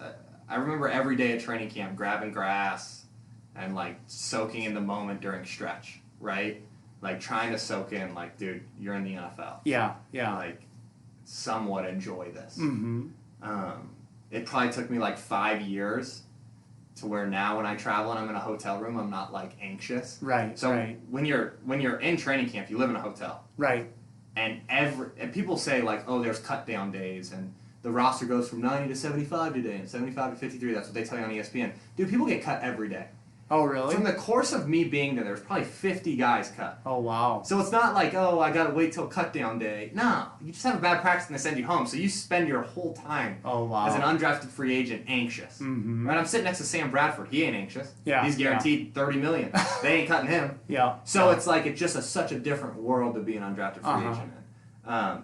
I remember every day at training camp grabbing grass and like soaking in the moment during stretch, right? Like trying to soak in, like, dude, you're in the NFL. Yeah. Like, somewhat enjoy this. It probably took me like 5 years to where now when I travel and I'm in a hotel room, I'm not like anxious. Right. So when you're in training camp, you live in a hotel. Right. And people say like, oh, there's cut down days and the roster goes from 90 to 75 today and 75 to 53. That's what they tell you on ESPN. Dude, people get cut every day. Oh, really? From the course of me being there's probably 50 guys cut. Oh, wow. So it's not like, oh, I got to wait till cut down day. No, you just have a bad practice and they send you home. So you spend your whole time as an undrafted free agent anxious. Right? I'm sitting next to Sam Bradford. He ain't anxious. Yeah. He's guaranteed $30 million. They ain't cutting him. So it's like it's just such a different world to be an undrafted free agent in.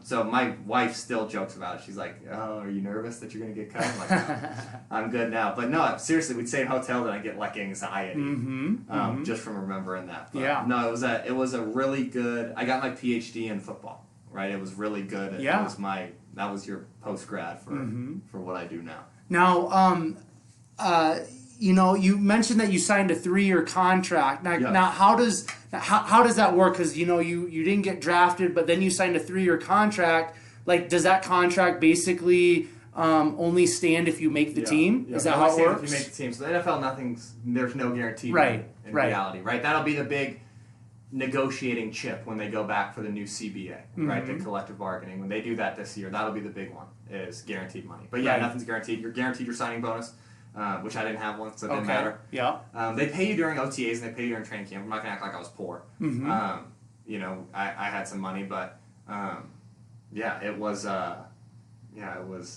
So my wife still jokes about it. She's like, oh, are you nervous that you're going to get cut? I'm like, no, I'm good now. But no, seriously, we'd stay in hotels and I get like anxiety just from remembering that. But no, it was a really good, I got my PhD in football, right? It was really good. That was your post-grad for what I do now. Now, you mentioned that you signed a 3-year contract. Now how does that work? Because you didn't get drafted, but then you signed a 3-year contract. Like, does that contract basically only stand if you make the team? Is that how it works? If you make the team. So the NFL, there's no guarantee in reality, right? That'll be the big negotiating chip when they go back for the new CBA, right? The collective bargaining. When they do that this year, that'll be the big one, is guaranteed money. But nothing's guaranteed. You're guaranteed your signing bonus. Which I didn't have one, so it didn't matter. They pay you during OTAs and they pay you during training camp. I'm not going to act like I was poor. I had some money, but it was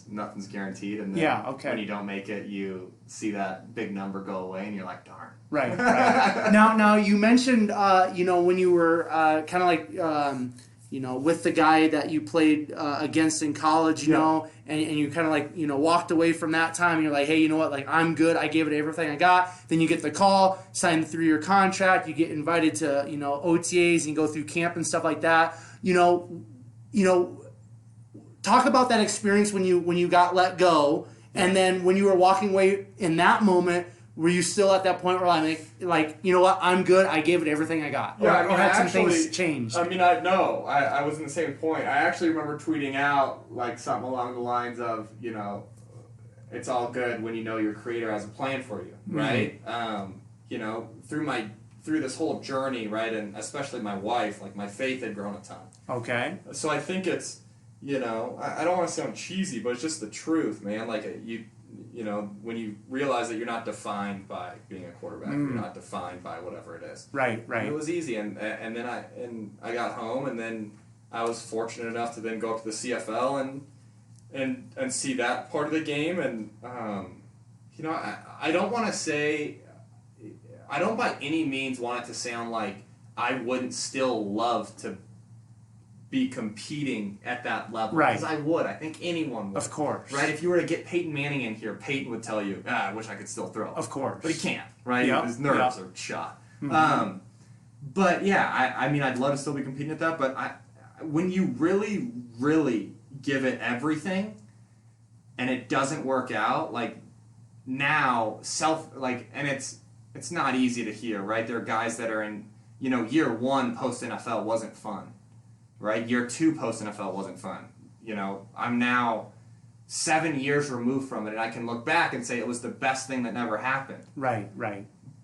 nothing's guaranteed. And then when you don't make it, you see that big number go away and you're like, darn. Right. Now you mentioned, when you were kind of like, with the guy that you played against in college, and you kind of like, walked away from that time and you're like, hey, you know what, like, I'm good. I gave it everything I got. Then you get the call, sign the 3-year contract. You get invited to, OTAs and go through camp and stuff like that. Talk about that experience when you got let go. And then when you were walking away in that moment, were you still at that point where I'm like, you know what, I'm good, I gave it everything I got? Yeah, or had some things changed? I was in the same point. I actually remember tweeting out like something along the lines of, it's all good when you know your creator has a plan for you, right? Through this whole journey, right, and especially my wife, like my faith had grown a ton. Okay. So I think it's, I don't want to sound cheesy, but it's just the truth, man. Like when you realize that you're not defined by being a quarterback, you're not defined by whatever it is. Right. And it was easy, and then I got home, and then I was fortunate enough to then go up to the CFL and see that part of the game, and I don't want to say, I don't by any means want it to sound like I wouldn't still love to be competing at that level. Right. Because I would. I think anyone would. Of course. Right? If you were to get Peyton Manning in here, Peyton would tell you, I wish I could still throw. Of course. But he can't, right? Yep. His nerves are shot. But yeah, I'd love to still be competing at that, but when you really, really give it everything and it doesn't work out, like now, and it's not easy to hear, right? There are guys that are in, year 1 post-NFL wasn't fun. Right? Year 2 post-NFL wasn't fun. I'm now 7 years removed from it, and I can look back and say it was the best thing that never happened. Right.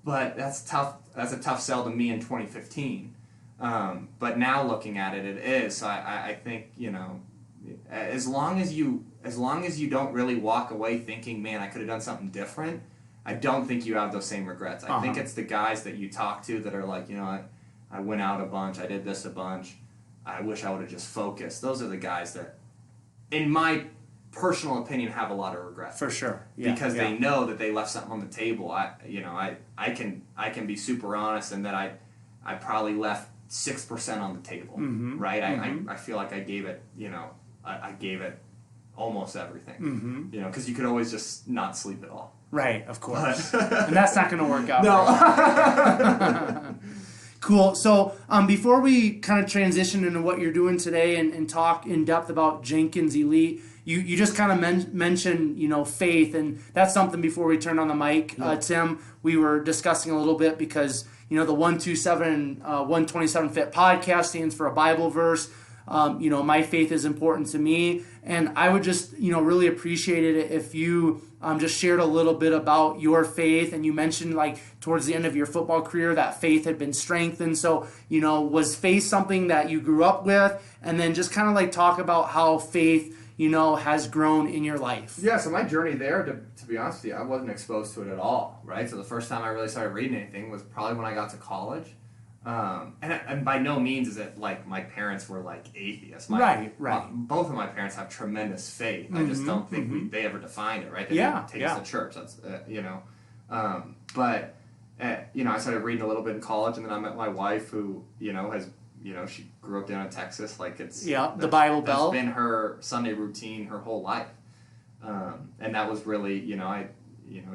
But that's tough. That's a tough sell to me in 2015. But now looking at it, it is. So I think, as long as you don't really walk away thinking, man, I could have done something different, I don't think you have those same regrets. I think it's the guys that you talk to that are like, I went out a bunch, I did this a bunch. I wish I would have just focused. Those are the guys that, in my personal opinion, have a lot of regret. For sure. Because they know that they left something on the table. I can be super honest in that I probably left 6% on the table. Right? I feel like I gave it, I gave it almost everything. Because you could always just not sleep at all. Right, of course. And that's not going to work out. No. Cool. So before we kind of transition into what you're doing today and talk in depth about Jenkins Elite, you just kind of mentioned, faith, and that's something before we turn on the mic, Tim, we were discussing a little bit because, the 127 Fit podcast stands for a Bible verse. My faith is important to me, and I would just, really appreciate it if you just shared a little bit about your faith. And you mentioned, like, towards the end of your football career that faith had been strengthened. So, was faith something that you grew up with? And then just kind of like talk about how faith, has grown in your life. Yeah, so my journey there, to be honest with you, I wasn't exposed to it at all, right? So the first time I really started reading anything was probably when I got to college. And by no means is it like my parents were like atheists. Right. Both of my parents have tremendous faith. I just don't think they ever defined it, right? They didn't take us to church. That's But I started reading a little bit in college, and then I met my wife, who has she grew up down in Texas. Like the Bible Belt. That's been her Sunday routine her whole life, and that was really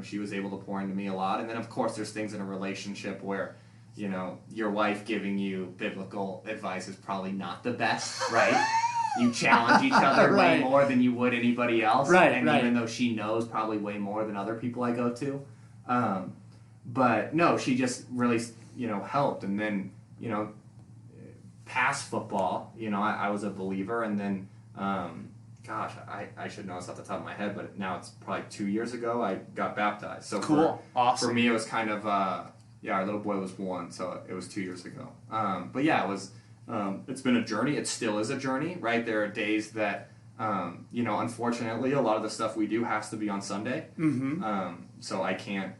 she was able to pour into me a lot. And then of course there's things in a relationship where your wife giving you biblical advice is probably not the best, right? You challenge each other way more than you would anybody else. Right, and even though she knows probably way more than other people I go to. But no, she just really, helped. And then, past football, I was a believer. And then, I should know this off the top of my head, but now it's probably 2 years ago I got baptized. So cool. Awesome. For me, it was kind of... our little boy was 1, so it was 2 years ago. But yeah, it was. It's been a journey. It still is a journey, right? There are days that, unfortunately, a lot of the stuff we do has to be on Sunday. Mm-hmm. So I can't,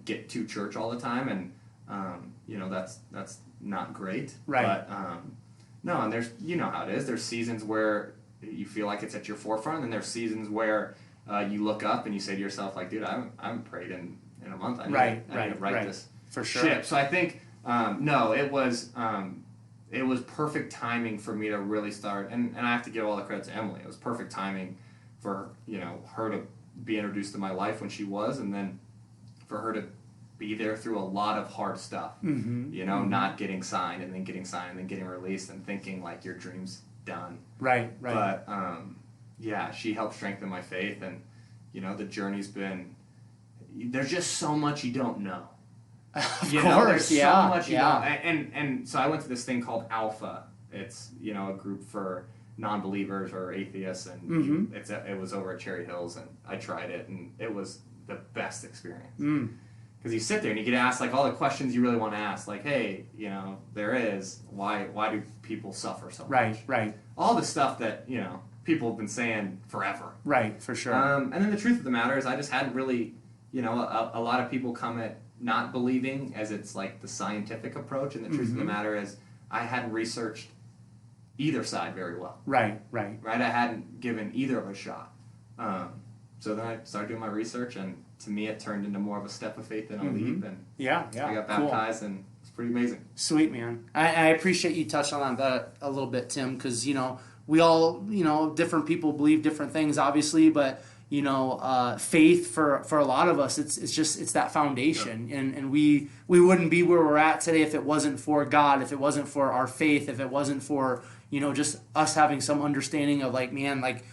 get to church all the time, and that's not great. Right. But no, and there's how it is. There's seasons where you feel like it's at your forefront, and there's seasons where you look up and you say to yourself, like, dude, I haven't prayed in a month. I need to write this. For sure. Ship. So I think it was perfect timing for me to really start, and I have to give all the credit to Emily. It was perfect timing for her to be introduced to my life when she was, and then for her to be there through a lot of hard stuff. Mm-hmm. Not getting signed and then getting signed and then getting released and thinking like your dream's done. Right. But she helped strengthen my faith, and the journey's been. There's just so much you don't know. Of course, there's so much you know. And so I went to this thing called Alpha. It's a group for non-believers or atheists, and it was over at Cherry Hills, and I tried it, and it was the best experience. Because you sit there and you get asked like all the questions you really want to ask, like, hey, there is why do people suffer so much? Right. All the stuff that people have been saying forever. Right, for sure. And then the truth of the matter is, I just hadn't really, a lot of people come at not believing as it's like the scientific approach, and the truth of the matter is I hadn't researched either side very well. Right. I hadn't given either of a shot. So then I started doing my research, and to me it turned into more of a step of faith than a leap, and I got baptized, and it's pretty amazing. Sweet, man. I appreciate you touching on that a little bit, Tim, because we all different people believe different things, obviously, but faith for a lot of us, it's that foundation, and we wouldn't be where we're at today if it wasn't for God, if it wasn't for our faith, if it wasn't for just us having some understanding of like, man, like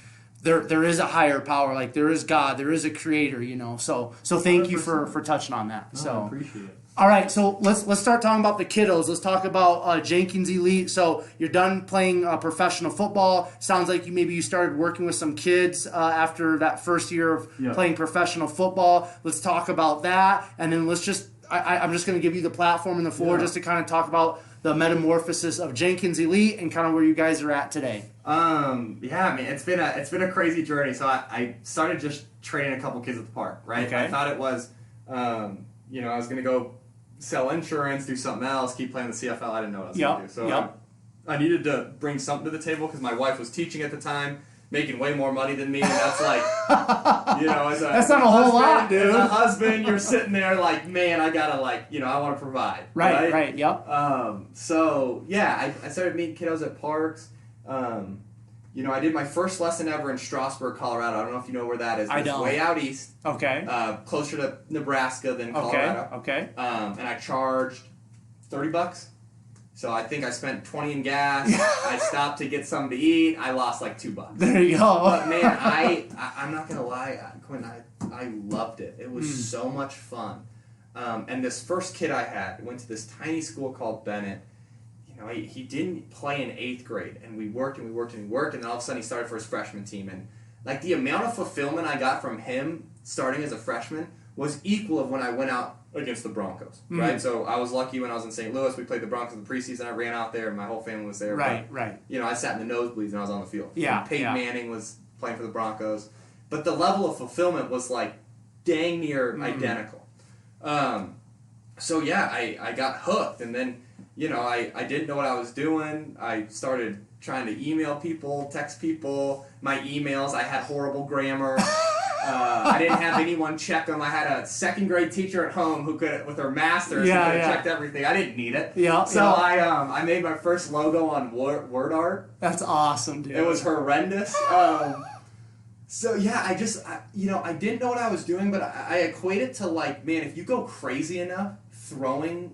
there is a higher power, like there is God, there is a creator, so thank 100%. You for touching on that. So I appreciate it. All right, so let's start talking about the kiddos. Let's talk about Jenkins Elite. So you're done playing professional football. Sounds like you started working with some kids after that first year of playing professional football. Let's talk about that, and then I'm just going to give you the platform and the floor just to kind of talk about the metamorphosis of Jenkins Elite and kind of where you guys are at today. I mean, it's been a crazy journey. So I started just training a couple kids at the park, right? Okay. I thought it was, I was going to go sell insurance, do something else, keep playing the CFL. I didn't know what I was going to do. So I needed to bring something to the table because my wife was teaching at the time, making way more money than me, and that's like, that's not a whole lot, dude. As a husband, you're sitting there like, man, I gotta I want to provide. Right, yep. So yeah, I started meeting kiddos at parks, I did my first lesson ever in Strasburg, Colorado. I don't know if you know where that is. I don't. It's way out east. Okay. Closer to Nebraska than Colorado. Okay. And I charged $30. So I think I spent 20 in gas. I stopped to get something to eat. I lost like $2. There you go. But man, I'm not gonna lie, Quinn, I loved it. It was so much fun. And this first kid I had went to this tiny school called Bennett. He didn't play in 8th grade, and we worked, and then all of a sudden he started for his freshman team. And like the amount of fulfillment I got from him starting as a freshman was equal of when I went out against the Broncos, right? So I was lucky when I was in St. Louis. We played the Broncos in the preseason. I ran out there, and my whole family was there. Right. I sat in the nosebleeds when I was on the field. Yeah. Peyton Manning was playing for the Broncos. But the level of fulfillment was like dang near identical. So yeah, I got hooked, and then I didn't know what I was doing. I started trying to email people, text people. My emails, I had horrible grammar. I didn't have anyone check them. I had a 2nd grade teacher at home who could, with her master's, who could have checked everything. I didn't need it. So I made my first logo on word art. That's awesome, dude. It was horrendous. So yeah, I didn't know what I was doing, but I equate it to like, man, if you go crazy enough throwing,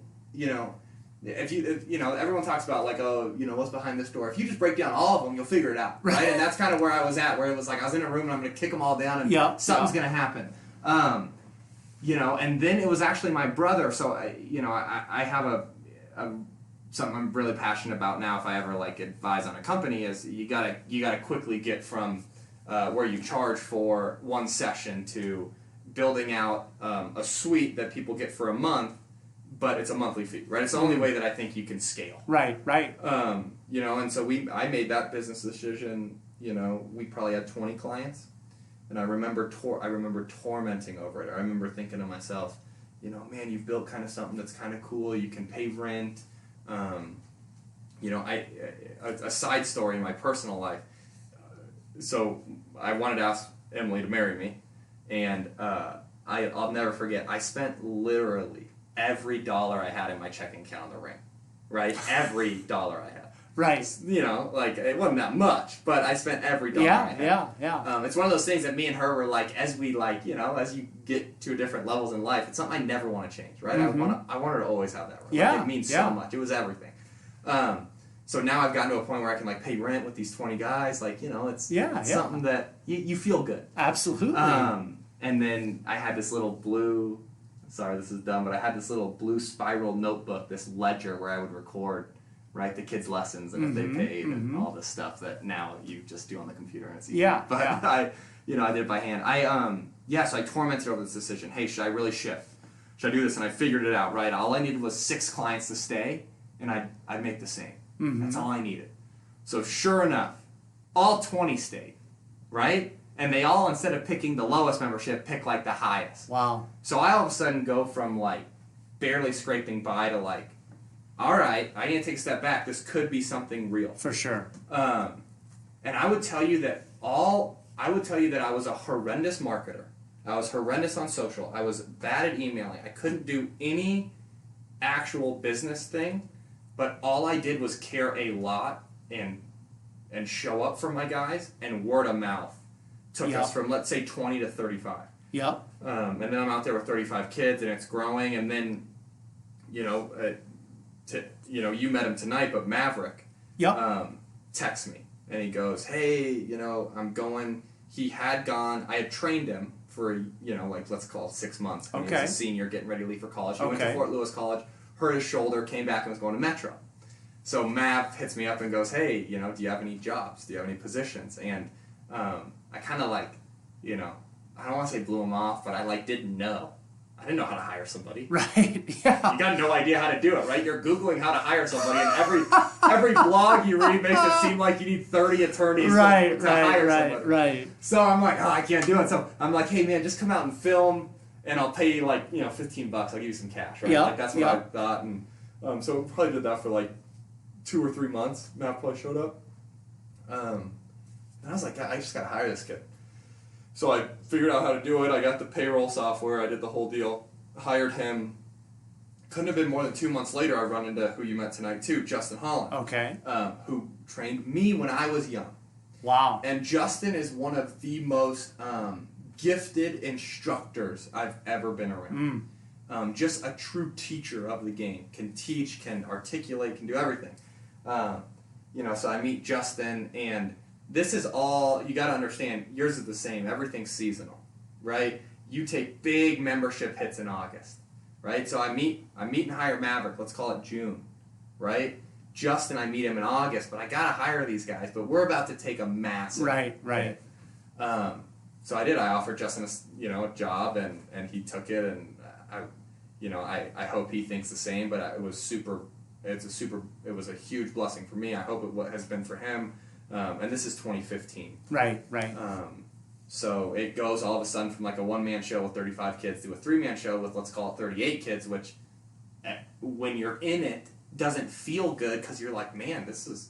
if everyone talks about like, what's behind this door. If you just break down all of them, you'll figure it out, right? And that's kind of where I was at, where it was like I was in a room and I'm going to kick them all down and something's going to happen. And then it was actually my brother. So I have something I'm really passionate about now. If I ever like advise on a company, is you gotta quickly get from where you charge for one session to building out a suite that people get for a month, but it's a monthly fee, right? It's the only way that I think you can scale. Right. And so I made that business decision. We probably had 20 clients, and I remember tormenting over it. I remember thinking to myself, man, you've built kind of something that's kind of cool. You can pay rent. A side story in my personal life. So I wanted to ask Emily to marry me, and I'll never forget. I spent literally every dollar I had in my checking account on the ring, right? Every dollar I had. Right. Like it wasn't that much, but I spent every dollar I had. Yeah. It's one of those things that me and her were like, as we as you get to different levels in life, it's something I never want to change, right? I want her to always have that. Right? Like, it means so much. It was everything. So now I've gotten to a point where I can like pay rent with these 20 guys. Like, it's something that you feel good. Absolutely. And then I had this little blue, sorry, this is dumb, but I had this little blue spiral notebook, this ledger where I would record, right, the kids' lessons and if they paid and all this stuff that now you just do on the computer and it's easy. But I did it by hand. So I tormented over this decision. Hey, should I really shift? Should I do this? And I figured it out, right? All I needed was 6 clients to stay, and I'd make the same. That's all I needed. So sure enough, all 20 stayed, right? And they all, instead of picking the lowest membership, pick like the highest. Wow. So I all of a sudden go from like barely scraping by to like, all right, I need to take a step back. This could be something real. For sure. And I would tell you that I was a horrendous marketer. I was horrendous on social. I was bad at emailing. I couldn't do any actual business thing, but all I did was care a lot and show up for my guys, and word of mouth took us from, let's say, 20 to 35. Yep. And then I'm out there with 35 kids, and it's growing, and then, you met him tonight, but Maverick texts me, and he goes, hey, I'm going. He had gone, I had trained him for, let's call it 6 months. He was a senior getting ready to leave for college. He went to Fort Lewis College, hurt his shoulder, came back and was going to Metro. So Mav hits me up and goes, hey, do you have any jobs? Do you have any positions? And I kind of I don't want to say blew him off, but I didn't know. I didn't know how to hire somebody. Right, yeah. You got no idea how to do it, right? You're Googling how to hire somebody, and every blog you read makes it seem like you need 30 attorneys to hire somebody. Right. So I'm like, I can't do it. So I'm like, hey, man, just come out and film, and I'll pay you $15. I'll give you some cash, right? Yep. That's what I thought. And so we probably did that for 2 or 3 months. Matt probably showed up. And I was like, I just got to hire this kid. So I figured out how to do it. I got the payroll software. I did the whole deal. Hired him. Couldn't have been more than 2 months later, I run into who you met tonight too, Justin Holland. Okay. Who trained me when I was young. Wow. And Justin is one of the most gifted instructors I've ever been around. Just a true teacher of the game. Can teach, can articulate, can do everything. So I meet Justin, and this is all, you got to understand, yours is the same. Everything's seasonal, right? You take big membership hits in August, right? So I meet and hire Maverick, let's call it June, right? Justin, I meet him in August, but I got to hire these guys, but we're about to take a massive Right. hit. So I did. I offered Justin a job, and he took it, and I hope he thinks the same. But it was a huge blessing for me. I hope it has been for him. And this is 2015. Right. So it goes all of a sudden from like a one-man show with 35 kids to a three-man show with, let's call it 38 kids, which when you're in it doesn't feel good because you're like, man, this is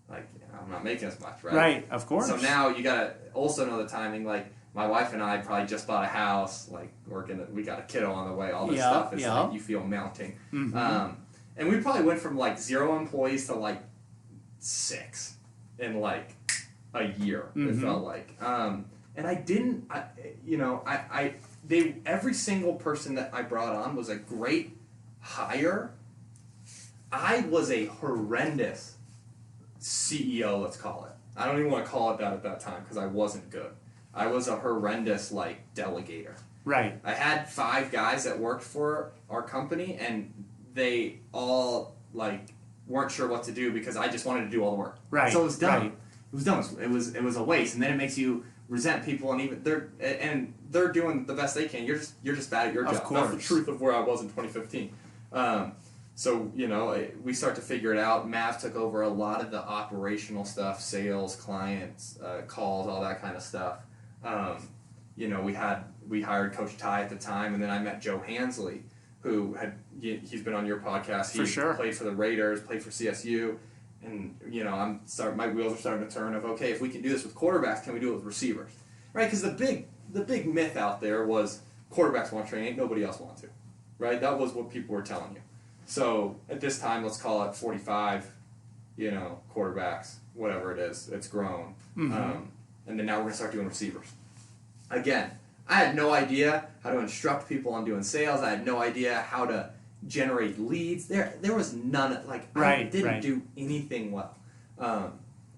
like, I'm not making as much, right? Right, of course. So now you gotta also know the timing. Like my wife and I probably just bought a house. Like we got a kiddo on the way. All this stuff is like you feel mounting. And we probably went from like 0 employees to like 6 in like a year. It felt like. And I didn't. Every single person that I brought on was a great hire. I was a horrendous CEO, let's call it. I don't even want to call it that at that time because I wasn't good. I was a horrendous delegator. Right. I had 5 guys that worked for our company, and they all weren't sure what to do because I just wanted to do all the work. Right. So it was dumb. Right. It was dumb. It was a waste, and then it makes you resent people, and even they're doing the best they can. You're just bad at your job. Of course. That's the truth of where I was in 2015. So, we start to figure it out. Mav took over a lot of the operational stuff, sales, clients, calls, all that kind of stuff. We hired Coach Ty at the time, and then I met Joe Hansley, who he's been on your podcast. He played for the Raiders, played for CSU, and my wheels are starting to turn of, okay, if we can do this with quarterbacks, can we do it with receivers? Right? Because the big myth out there was quarterbacks want to train, ain't nobody else want to. Right? That was what people were telling you. So at this time, let's call it 45, quarterbacks, whatever it is. It's grown. And then now we're going to start doing receivers. Again, I had no idea how to instruct people on doing sales. I had no idea how to generate leads. There was none. I didn't do anything well.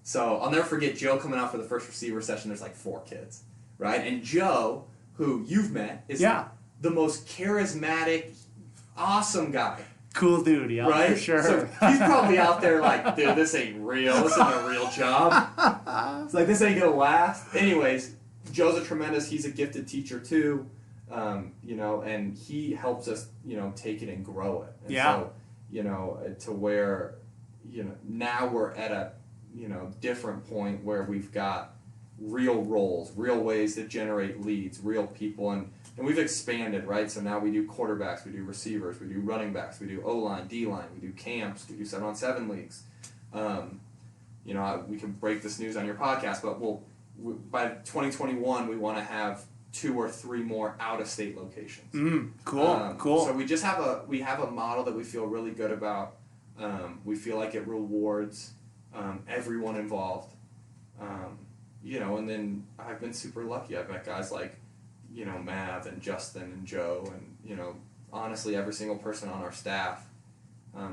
So I'll never forget Joe coming out for the first receiver session. There's 4 kids, right? And Joe, who you've met, is the most charismatic, awesome guy. Cool dude, yeah, right? For sure. So he's probably out there dude, this ain't real. This isn't a real job. It's this ain't gonna last. Anyways, Joe's he's a gifted teacher too, and he helps us, take it and grow it. And so, to where, now we're at a, different point where we've got real roles, real ways to generate leads, real people, and we've expanded, right? So now we do quarterbacks, we do receivers, we do running backs, we do O-line, D-line, we do camps, we do 7-on-7 leagues. We can break this news on your podcast, but by 2021, we want to have 2 or 3 more out-of-state locations. Cool. So we have a model that we feel really good about. We feel like it rewards everyone involved. And then I've been super lucky. I've met guys like, Mav and Justin and Joe, and, honestly, every single person on our staff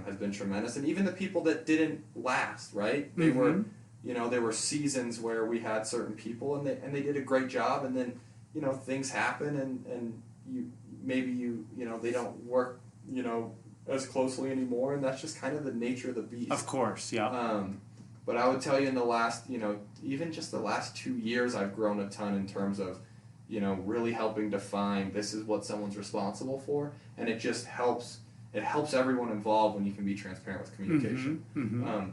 has been tremendous. And even the people that didn't last, right? They were, there were seasons where we had certain people, and they did a great job, and then, things happen, and they don't work, as closely anymore, and that's just kind of the nature of the beast. Of course, yeah. But I would tell you in the last, even just the last 2 years, I've grown a ton in terms of, really helping define this is what someone's responsible for, and it just helps. It helps everyone involved when you can be transparent with communication.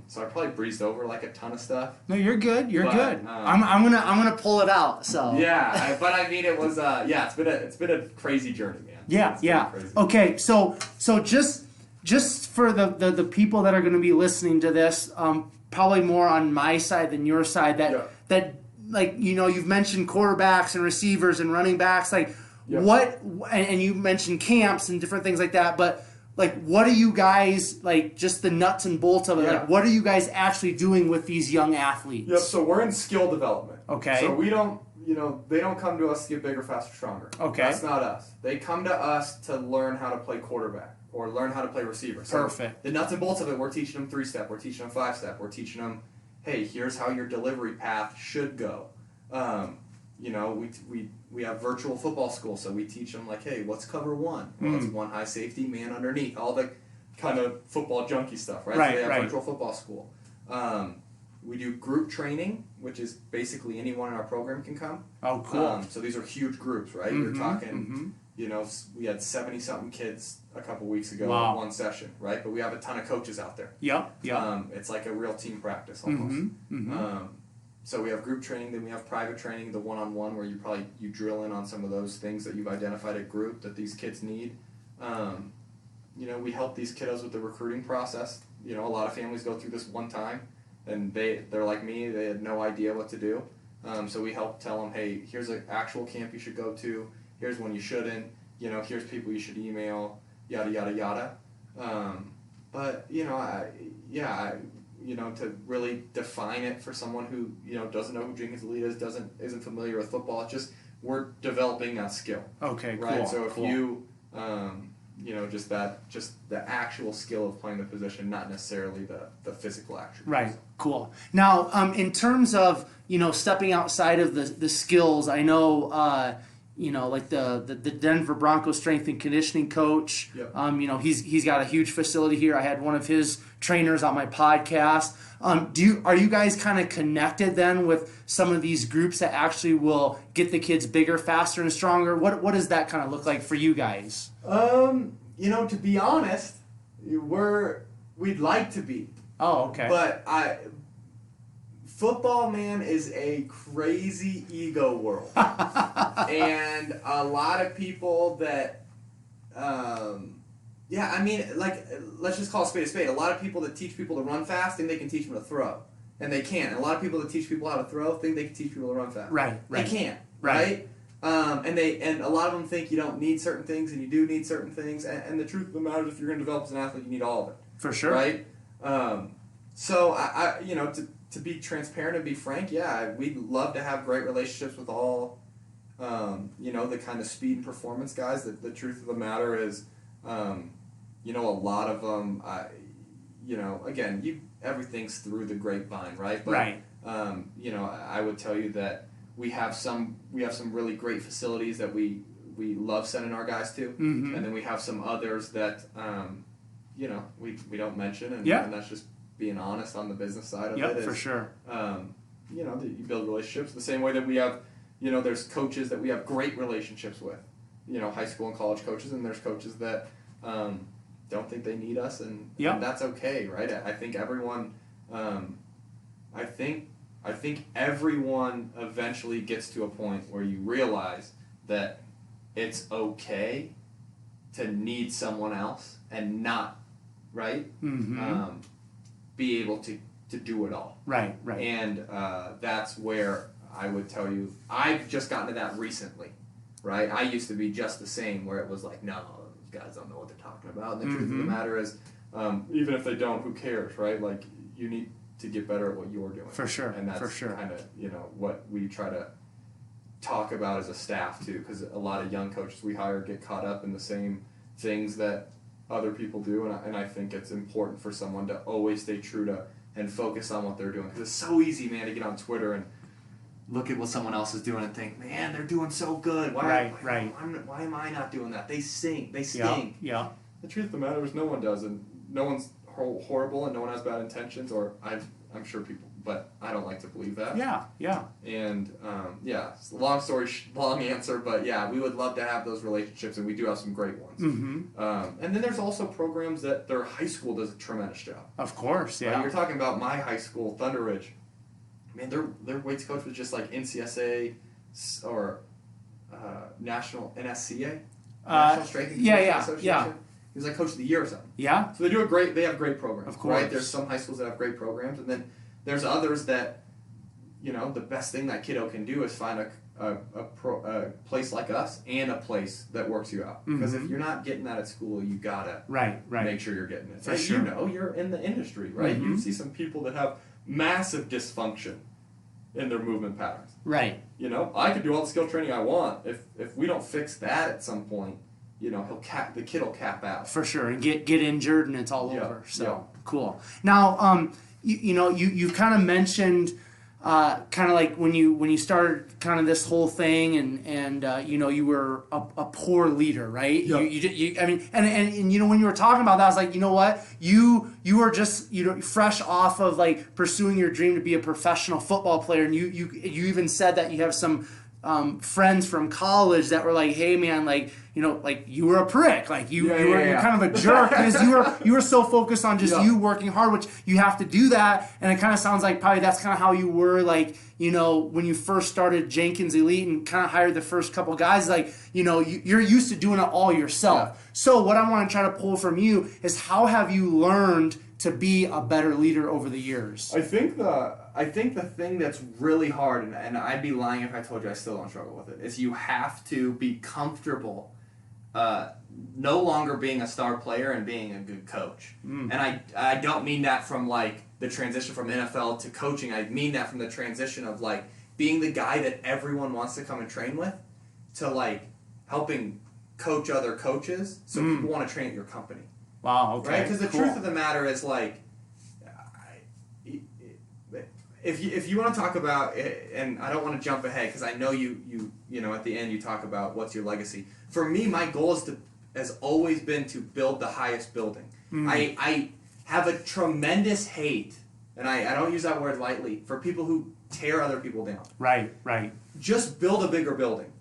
So I probably breezed over a ton of stuff. No, you're good. You're good. I'm gonna pull it out. So but I mean, it was it's been a crazy journey, man. Yeah. Okay, so just for the people that are going to be listening to this, probably more on my side than your side. That you've mentioned quarterbacks and receivers and running backs. What and you mentioned camps and different things like that. But like, what are you guys, like, just the nuts and bolts of it? Yeah. Like, what are you guys actually doing with these young athletes? Yep, so we're in skill development. Okay. So we don't, they don't come to us to get bigger, faster, stronger. Okay. That's not us. They come to us to learn how to play quarterback or learn how to play receiver. So Perfect. the nuts and bolts of it, we're teaching them 3-step, we're teaching them 5-step, we're teaching them, hey, here's how your delivery path should go. We have virtual football school, so we teach them, like, hey, what's cover one? Well, it's one high safety, man underneath, all the kind of football junky stuff, right? So they have virtual football school. We do group training, which is basically anyone in our program can come. Oh, cool. So these are huge groups, right? You're talking, we had 70-something kids a couple weeks ago at one session, right? But we have a ton of coaches out there. Yep. It's like a real team practice almost. So we have group training, then we have private training, the one-on-one, where you drill in on some of those things that you've identified at group that these kids need. We help these kiddos with the recruiting process. A lot of families go through this one time, and they're like me, they had no idea what to do. So we help tell them, hey, here's an actual camp you should go to, here's one you shouldn't, here's people you should email, yada, yada, yada. To really define it for someone who, doesn't know who Jenkins Elite is, isn't familiar with football, it's just, we're developing that skill. Okay, right? Cool. So if you, just the actual skill of playing the position, not necessarily the physical attributes. Right, cool. Now, in terms of, stepping outside of the skills, I know, like the Denver Broncos strength and conditioning coach. Yep. He's got a huge facility here. I had one of his trainers on my podcast. Are you guys kind of connected then with some of these groups that actually will get the kids bigger, faster, and stronger? What does that kind of look like for you guys? To be honest, we'd like to be. Oh, okay. But football, man, is a crazy ego world. And a lot of people that, let's just call a spade a spade. A lot of people that teach people to run fast think they can teach them to throw. And they can't. And a lot of people that teach people how to throw think they can teach people to run fast. Right. They can't. Right? And a lot of them think you don't need certain things, and you do need certain things. And the truth of the matter is, if you're going to develop as an athlete, you need all of it. For sure. Right? So I to be transparent and be frank, we'd love to have great relationships with all, the kind of speed and performance guys. The truth of the matter is, a lot of them, everything's through the grapevine, right? But, right. I would tell you that we have some really great facilities that we love sending our guys to, and then we have some others that, we don't mention, and that's just being honest on the business side of it. For sure. You build relationships the same way that we have, there's coaches that we have great relationships with, high school and college coaches, and there's coaches that don't think they need us, and that's okay, right? I think everyone, I think everyone eventually gets to a point where you realize that it's okay to need someone else and not, right? Be able to do it all. Right. And that's where I would tell you, I've just gotten to that recently, right? I used to be just the same, where it was like, no, those guys don't know what they're talking about. And the truth of the matter is, even if they don't, who cares, right? Like, you need to get better at what you're doing. For sure. And that's kind of, what we try to talk about as a staff, too, because a lot of young coaches we hire get caught up in the same things that other people do, and I think it's important for someone to always stay true to and focus on what they're doing, because it's so easy, man, to get on Twitter and look at what someone else is doing and think, man, they're doing so good. Why am I not doing that? They stink. Yeah. The truth of the matter is, no one does, and no one's horrible, and no one has bad intentions, or I'm sure people, but I don't like to believe that. Yeah. And it's a long story, long answer, but we would love to have those relationships, and we do have some great ones. And then there's also programs that their high school does a tremendous job. Of course, yeah. Right? You're talking about my high school, Thunder Ridge. Man, their weights coach was just like NCSA or National NSCA, National Strength and Conditioning Association. He was like Coach of the Year or something. Yeah. So they have great programs. Of course. Right? There's some high schools that have great programs, and then there's others that, the best thing that kiddo can do is find a place like us and a place that works you out. Because if you're not getting that at school, you gotta make sure you're getting it. For sure. You know, you're in the industry, right? You see some people that have massive dysfunction in their movement patterns. Right. You know, I could do all the skill training I want. If we don't fix that at some point, you know, the kid will cap out. For sure, and get injured and it's all over. So cool. Now, you kind of mentioned kind of like when you started kind of this whole thing, and you were a poor leader, right? Yep. And you know, when you were talking about that, I was like, you know what, you were just fresh off of like pursuing your dream to be a professional football player, and you even said that you have some friends from college that were like, hey man, like, like you were a prick, like you're kind of a jerk because you were so focused on just you working hard, which you have to do that. And it kind of sounds like probably that's kind of how you were, like, when you first started Jenkins Elite and kind of hired the first couple guys, like, you're used to doing it all yourself. Yeah. So what I want to try to pull from you is, how have you learned to be a better leader over the years? I think the thing that's really hard, and I'd be lying if I told you I still don't struggle with it, is you have to be comfortable no longer being a star player and being a good coach. And I don't mean that from like the transition from NFL to coaching. I mean that from the transition of like being the guy that everyone wants to come and train with, to like helping coach other coaches so people want to train at your company. Wow, okay. Right? Because the truth of the matter is, like, if you want to talk about, and I don't want to jump ahead because I know you at the end you talk about what's your legacy. For me, my goal has always been to build the highest building. I have a tremendous hate, and I don't use that word lightly, for people who tear other people down. Right. Just build a bigger building,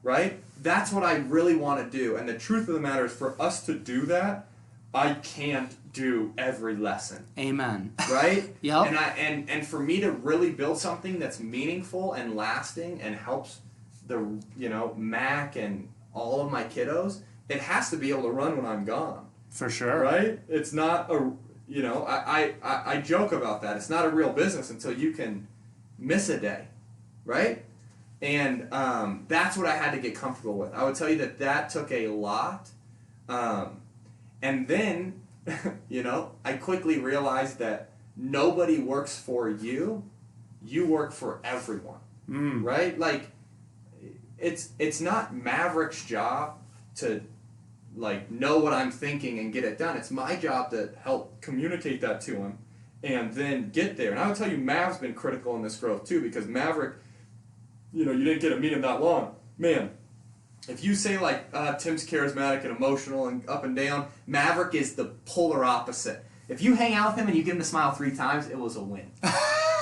right? That's what I really want to do. And the truth of the matter is, for us to do that, I can't do every lesson. Amen. Right? Yep. And for me to really build something that's meaningful and lasting and helps the Mac and all of my kiddos, it has to be able to run when I'm gone. For sure. Right? It's not I joke about that. It's not a real business until you can miss a day. Right? And that's what I had to get comfortable with. I would tell you that took a lot. And then, I quickly realized that nobody works for you. You work for everyone, right? Like, it's not Maverick's job to, like, know what I'm thinking and get it done. It's my job to help communicate that to him and then get there. And I would tell you, Mav's been critical in this growth, too, because Maverick, you didn't get to meet him that long. Man. If you say, like, Tim's charismatic and emotional and up and down, Maverick is the polar opposite. If you hang out with him and you give him a smile 3 times, it was a win.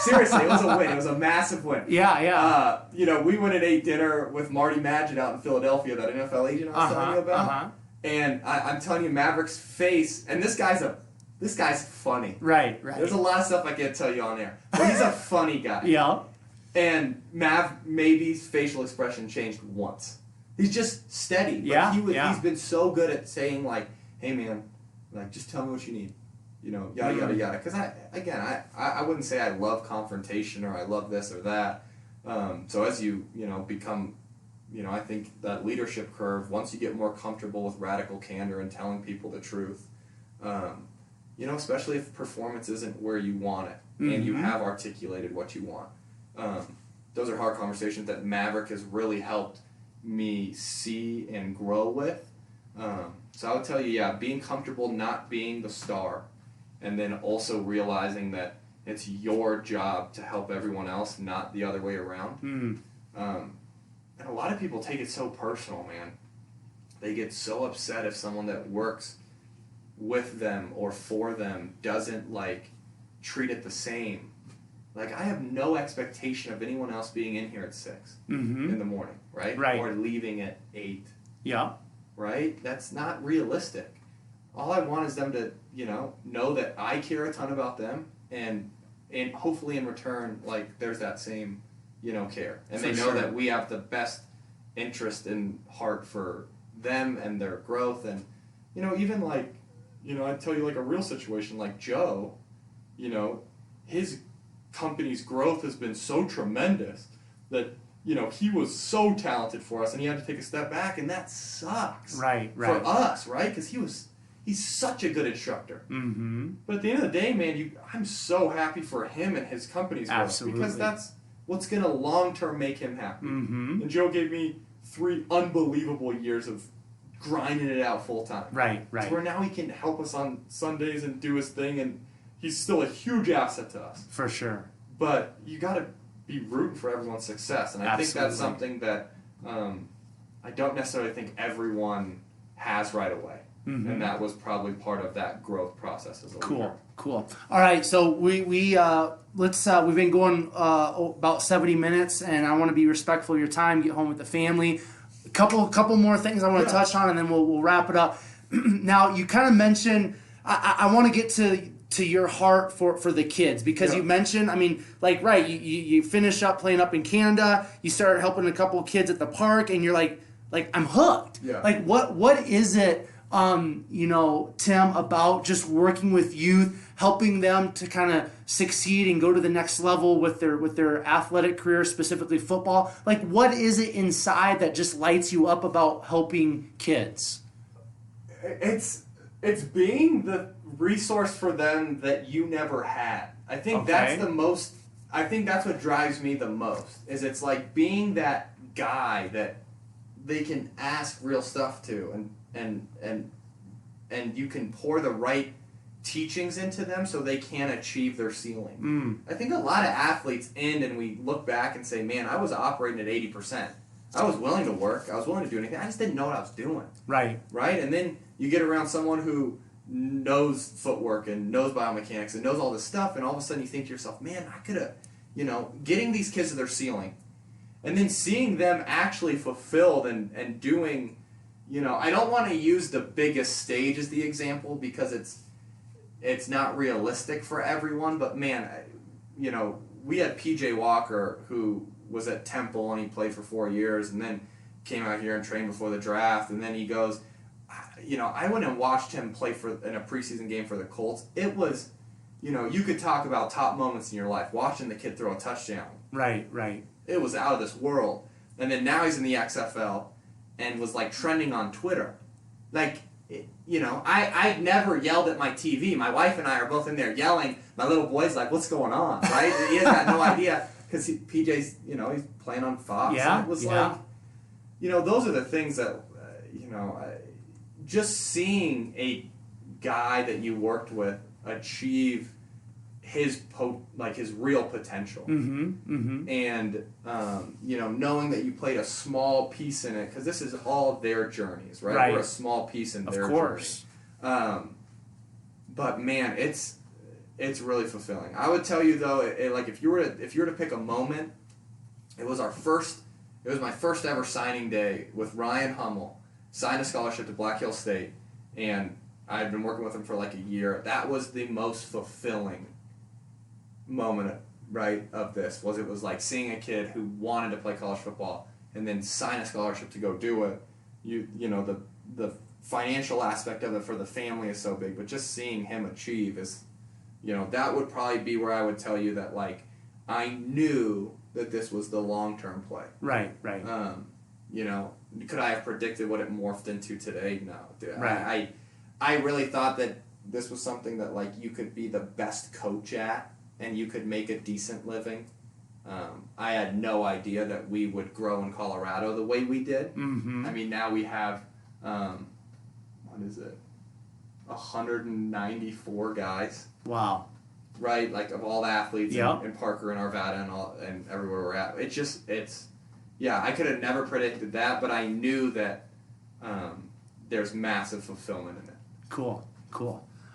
Seriously, it was a win. It was a massive win. Yeah. We went and ate dinner with Marty Magid out in Philadelphia, that NFL agent I was telling you about. And I'm telling you, Maverick's face, and this guy's funny. Right. There's a lot of stuff I can't tell you on air, but he's a funny guy. Yeah. And maybe his facial expression changed once. He's just steady. Yeah, He's been so good at saying, like, hey, man, like, just tell me what you need. Yada, yada, yada. Because, I wouldn't say I love confrontation or I love this or that. So as you, become, I think that leadership curve, once you get more comfortable with radical candor and telling people the truth, especially if performance isn't where you want it and you have articulated what you want. Those are hard conversations that Maverick has really helped me see and grow with. So I would tell you, being comfortable not being the star, and then also realizing that it's your job to help everyone else, not the other way around. And a lot of people take it so personal, man. They get so upset if someone that works with them or for them doesn't, like, treat it the same. Like, I have no expectation of anyone else being in here at 6 in the morning, right? Or leaving at 8. Yeah. Right? That's not realistic. All I want is them to, know that I care a ton about them, and hopefully in return, like, there's that same, care. And they know that we have the best interest in heart for them and their growth. And, even like, I'd tell you, like, a real situation like Joe, his company's growth has been so tremendous that, he was so talented for us, and he had to take a step back, and that sucks. Right. For us, right? Because he's such a good instructor. Mm-hmm. But at the end of the day, man, I'm so happy for him and his company's growth. Absolutely. Because that's what's going to long-term make him happy. Mm-hmm. And Joe gave me 3 unbelievable years of grinding it out full-time. Right. So where now he can help us on Sundays and do his thing, and he's still a huge asset to us. For sure. But you got to be rooting for everyone's success, and I think that's something that I don't necessarily think everyone has right away, and that was probably part of that growth process as a leader. Cool. All right, so we've been going about 70 minutes, and I want to be respectful of your time. Get home with the family. A couple more things I want to touch on, and then we'll wrap it up. Now, you kind of mentioned I want to get to your heart for the kids, because you mentioned, you finish up playing up in Canada, you start helping a couple of kids at the park, and you're like I'm hooked. Yeah. Like what is it, Tim, about just working with youth, helping them to kind of succeed and go to the next level with their athletic career, specifically football? Like, what is it inside that just lights you up about helping kids? It's being the resource for them that you never had. I think that's what drives me the most, is it's like being that guy that they can ask real stuff to, and you can pour the right teachings into them so they can achieve their ceiling. I think a lot of athletes end and we look back and say, man, I was operating at 80%. I was willing to work. I was willing to do anything. I just didn't know what I was doing. Right? And then you get around someone who knows footwork and knows biomechanics and knows all this stuff, and all of a sudden you think to yourself, man, I could have, getting these kids to their ceiling, and then seeing them actually fulfilled and doing, I don't want to use the biggest stage as the example because it's not realistic for everyone, but man, we had PJ Walker, who was at Temple and he played for 4 years and then came out here and trained before the draft, and then he goes, I went and watched him play in a preseason game for the Colts. It was, you could talk about top moments in your life, watching the kid throw a touchdown. Right. It was out of this world. And then now he's in the XFL and was like trending on Twitter. Like, I never yelled at my TV. My wife and I are both in there yelling. My little boy's like, what's going on, right? He has got no idea because PJ's, he's playing on Fox. Yeah, and it was like, those are the things that, just seeing a guy that you worked with achieve his real potential, and knowing that you played a small piece in it, because this is all their journeys, right? We're a small piece in their journey. But man, it's really fulfilling. I would tell you though, if you were to pick a moment, it was my first ever signing day with Ryan Hummel. Signed a scholarship to Black Hill State, and I had been working with him for like a year. That was the most fulfilling moment, right, of this. It was like seeing a kid who wanted to play college football and then sign a scholarship to go do it. The financial aspect of it for the family is so big, but just seeing him achieve is, that would probably be where I would tell you that, like, I knew that this was the long-term play. Right. Could I have predicted what it morphed into today? No. Dude. Right. I really thought that this was something that, like, you could be the best coach at and you could make a decent living. I had no idea that we would grow in Colorado the way we did. I mean, now we have, 194 guys. Wow. Right? Like, of all the athletes in Parker and Arvada and everywhere we're at. I could have never predicted that, but I knew that there's massive fulfillment in it. Cool.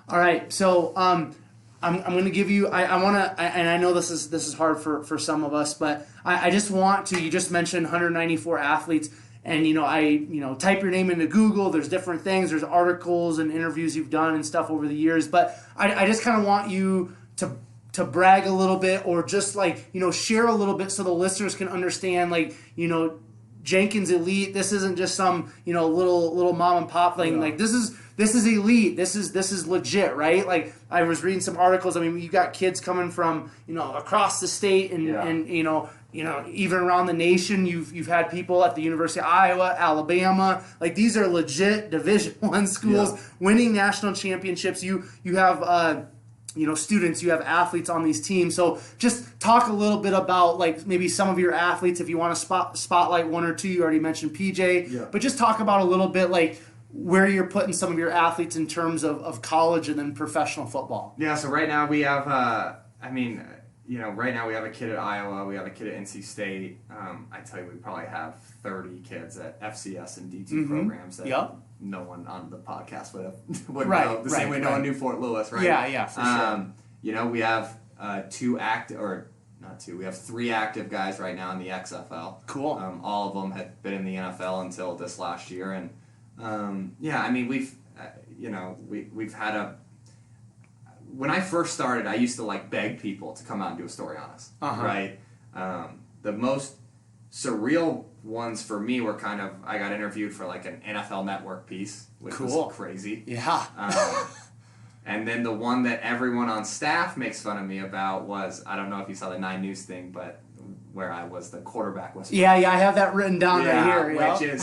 All right, so I'm going to give you. I want to, and I know this is hard for some of us, but I just want to. You just mentioned 194 athletes, and I type your name into Google. There's different things. There's articles and interviews you've done and stuff over the years, but I just kind of want you to brag a little bit, or just share a little bit so the listeners can understand, Jenkins Elite. This isn't just some little mom and pop thing. Like, this is elite. This is legit, right? Like, I was reading some articles. I mean, you got kids coming from across the state and even around the nation, you've had people at the University of Iowa, Alabama. Like, these are legit Division I schools winning national championships. You have students, you have athletes on these teams. So just talk a little bit about, like, maybe some of your athletes, if you want to spotlight one or two. You already mentioned PJ, but just talk about a little bit, like, where you're putting some of your athletes in terms of college and then professional football. Yeah, so right now we have, right now we have a kid at Iowa, we have a kid at NC State. I tell you, we probably have 30 kids at FCS and D2 programs that no one on the podcast would know. The same way no one knew Fort Lewis, right? Yeah, for sure. We have we have 3 active guys right now in the XFL. Cool. All of them had been in the NFL until this last year, and we've had when I first started, I used to like beg people to come out and do a story on us, right? The most surreal ones for me were I got interviewed for like an NFL Network piece, which was crazy. Yeah. And then the one that everyone on staff makes fun of me about was, I don't know if you saw the 9 News thing, but where I was the quarterback whisperer. Yeah, I have that written down right here.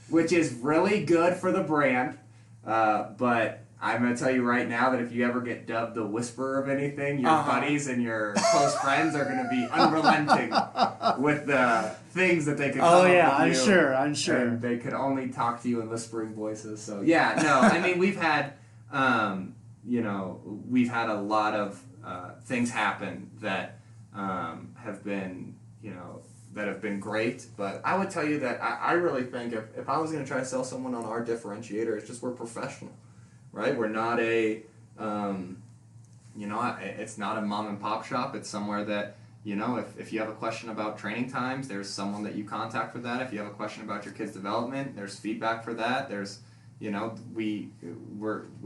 Which is really good for the brand, but I'm going to tell you right now that if you ever get dubbed the whisperer of anything, your buddies and your close friends are going to be unrelenting with the things that they could come up with you. I'm sure. And they could only talk to you in whispering voices. So we've had, we've had a lot of things happen that have been, that have been great. But I would tell you that I really think if I was going to try to sell someone on our differentiator, it's just we're professional. Right, we're not it's not a mom and pop shop. It's somewhere that, if you have a question about training times, there's someone that you contact for that. If you have a question about your kid's development, there's feedback for that. There's, we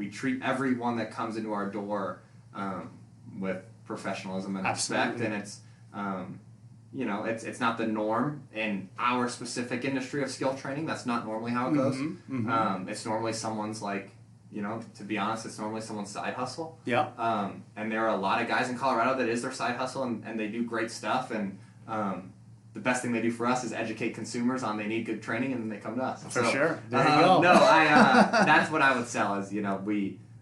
treat everyone that comes into our door with professionalism and respect, and it's it's not the norm in our specific industry of skill training. That's not normally how it goes. It's normally someone's to be honest, it's normally someone's side hustle. Yeah. And there are a lot of guys in Colorado that is their side hustle, and they do great stuff. And the best thing they do for us is educate consumers on they need good training, and then they come to us. For sure. There you go. No, that's what I would sell is, you're going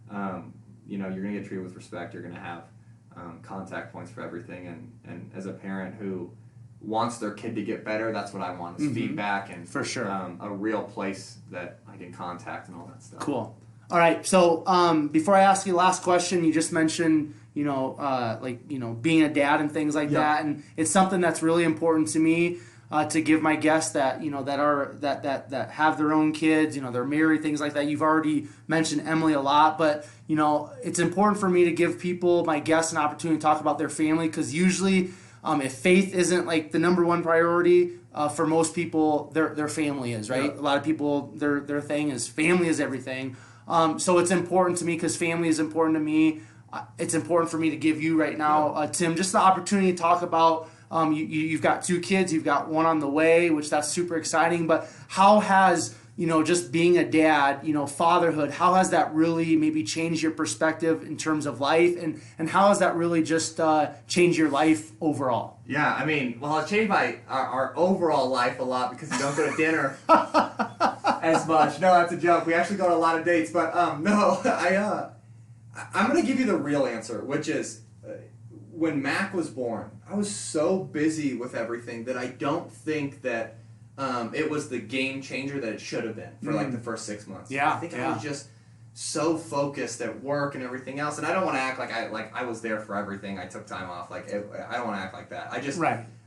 to get treated with respect. You're going to have contact points for everything. And as a parent who wants their kid to get better, that's what I want is feedback and for sure. A real place that I can contact and all that stuff. Cool. All right, so before I ask you the last question, you just mentioned, being a dad and things like that, and it's something that's really important to me to give my guests that that have their own kids, they're married, things like that. You've already mentioned Emily a lot, but it's important for me to give my guests, an opportunity to talk about their family, because usually, if faith isn't like the number one priority. For most people, their family is, right? A lot of people, their thing is family is everything. So it's important to me because family is important to me. It's important for me to give you right now, Tim, just the opportunity to talk about, you've got 2 kids, you've got one on the way, which that's super exciting. But how has, just being a dad, fatherhood, how has that really maybe changed your perspective in terms of life? And how has that really just changed your life overall? Yeah, it changed our overall life a lot because we don't go to dinner as much. No, that's a joke. We actually go to a lot of dates, but I'm going to give you the real answer, which is when Mac was born, I was so busy with everything that I don't think that it was the game changer that it should have been for like the first 6 months. Yeah, I think I was just so focused at work and everything else, and I don't want to act like I was there for everything. I took time off. I don't want to act like that.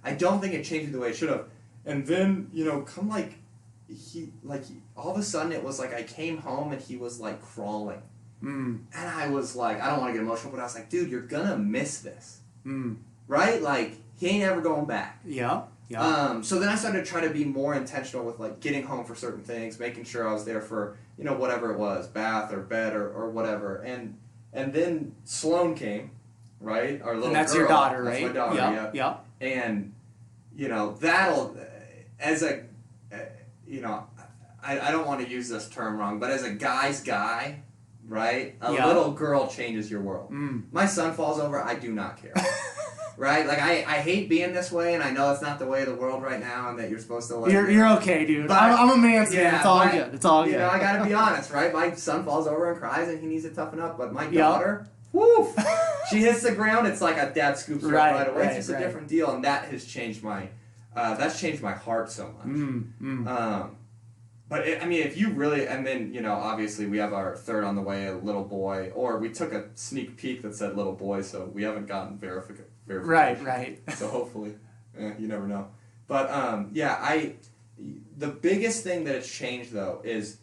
I don't think it changed the way it should have. And then come all of a sudden it was like I came home and he was like crawling, and I was like, I don't want to get emotional, but I was like, dude, you're gonna miss this, right? Like he ain't ever going back. Yeah. So then I started to try to be more intentional with like getting home for certain things, making sure I was there for whatever it was, bath or bed or whatever. And then Sloan came, right? Our little and that's girl. Your daughter, That's right? my daughter, yeah. And that'll as a I don't want to use this term wrong, but as a guy's guy, right? A little girl changes your world. My son falls over, I do not care. right? Like I hate being this way, and I know it's not the way of the world right now, and that you're supposed to like. You're okay, dude. But, I'm a man's man. It's all good. It's all good. You know, I gotta be honest, right? My son falls over and cries, and he needs to toughen up. But my daughter, woof, she hits the ground. It's like a dad scoops her up right away. It's just a different deal, and that has changed my. That's changed my heart so much. But I mean, if you really, and then, you know, obviously we have our third on the way, a little boy, or we took a sneak peek that said little boy, so we haven't gotten verification. Right. So hopefully, you never know. But the biggest thing that it's changed though is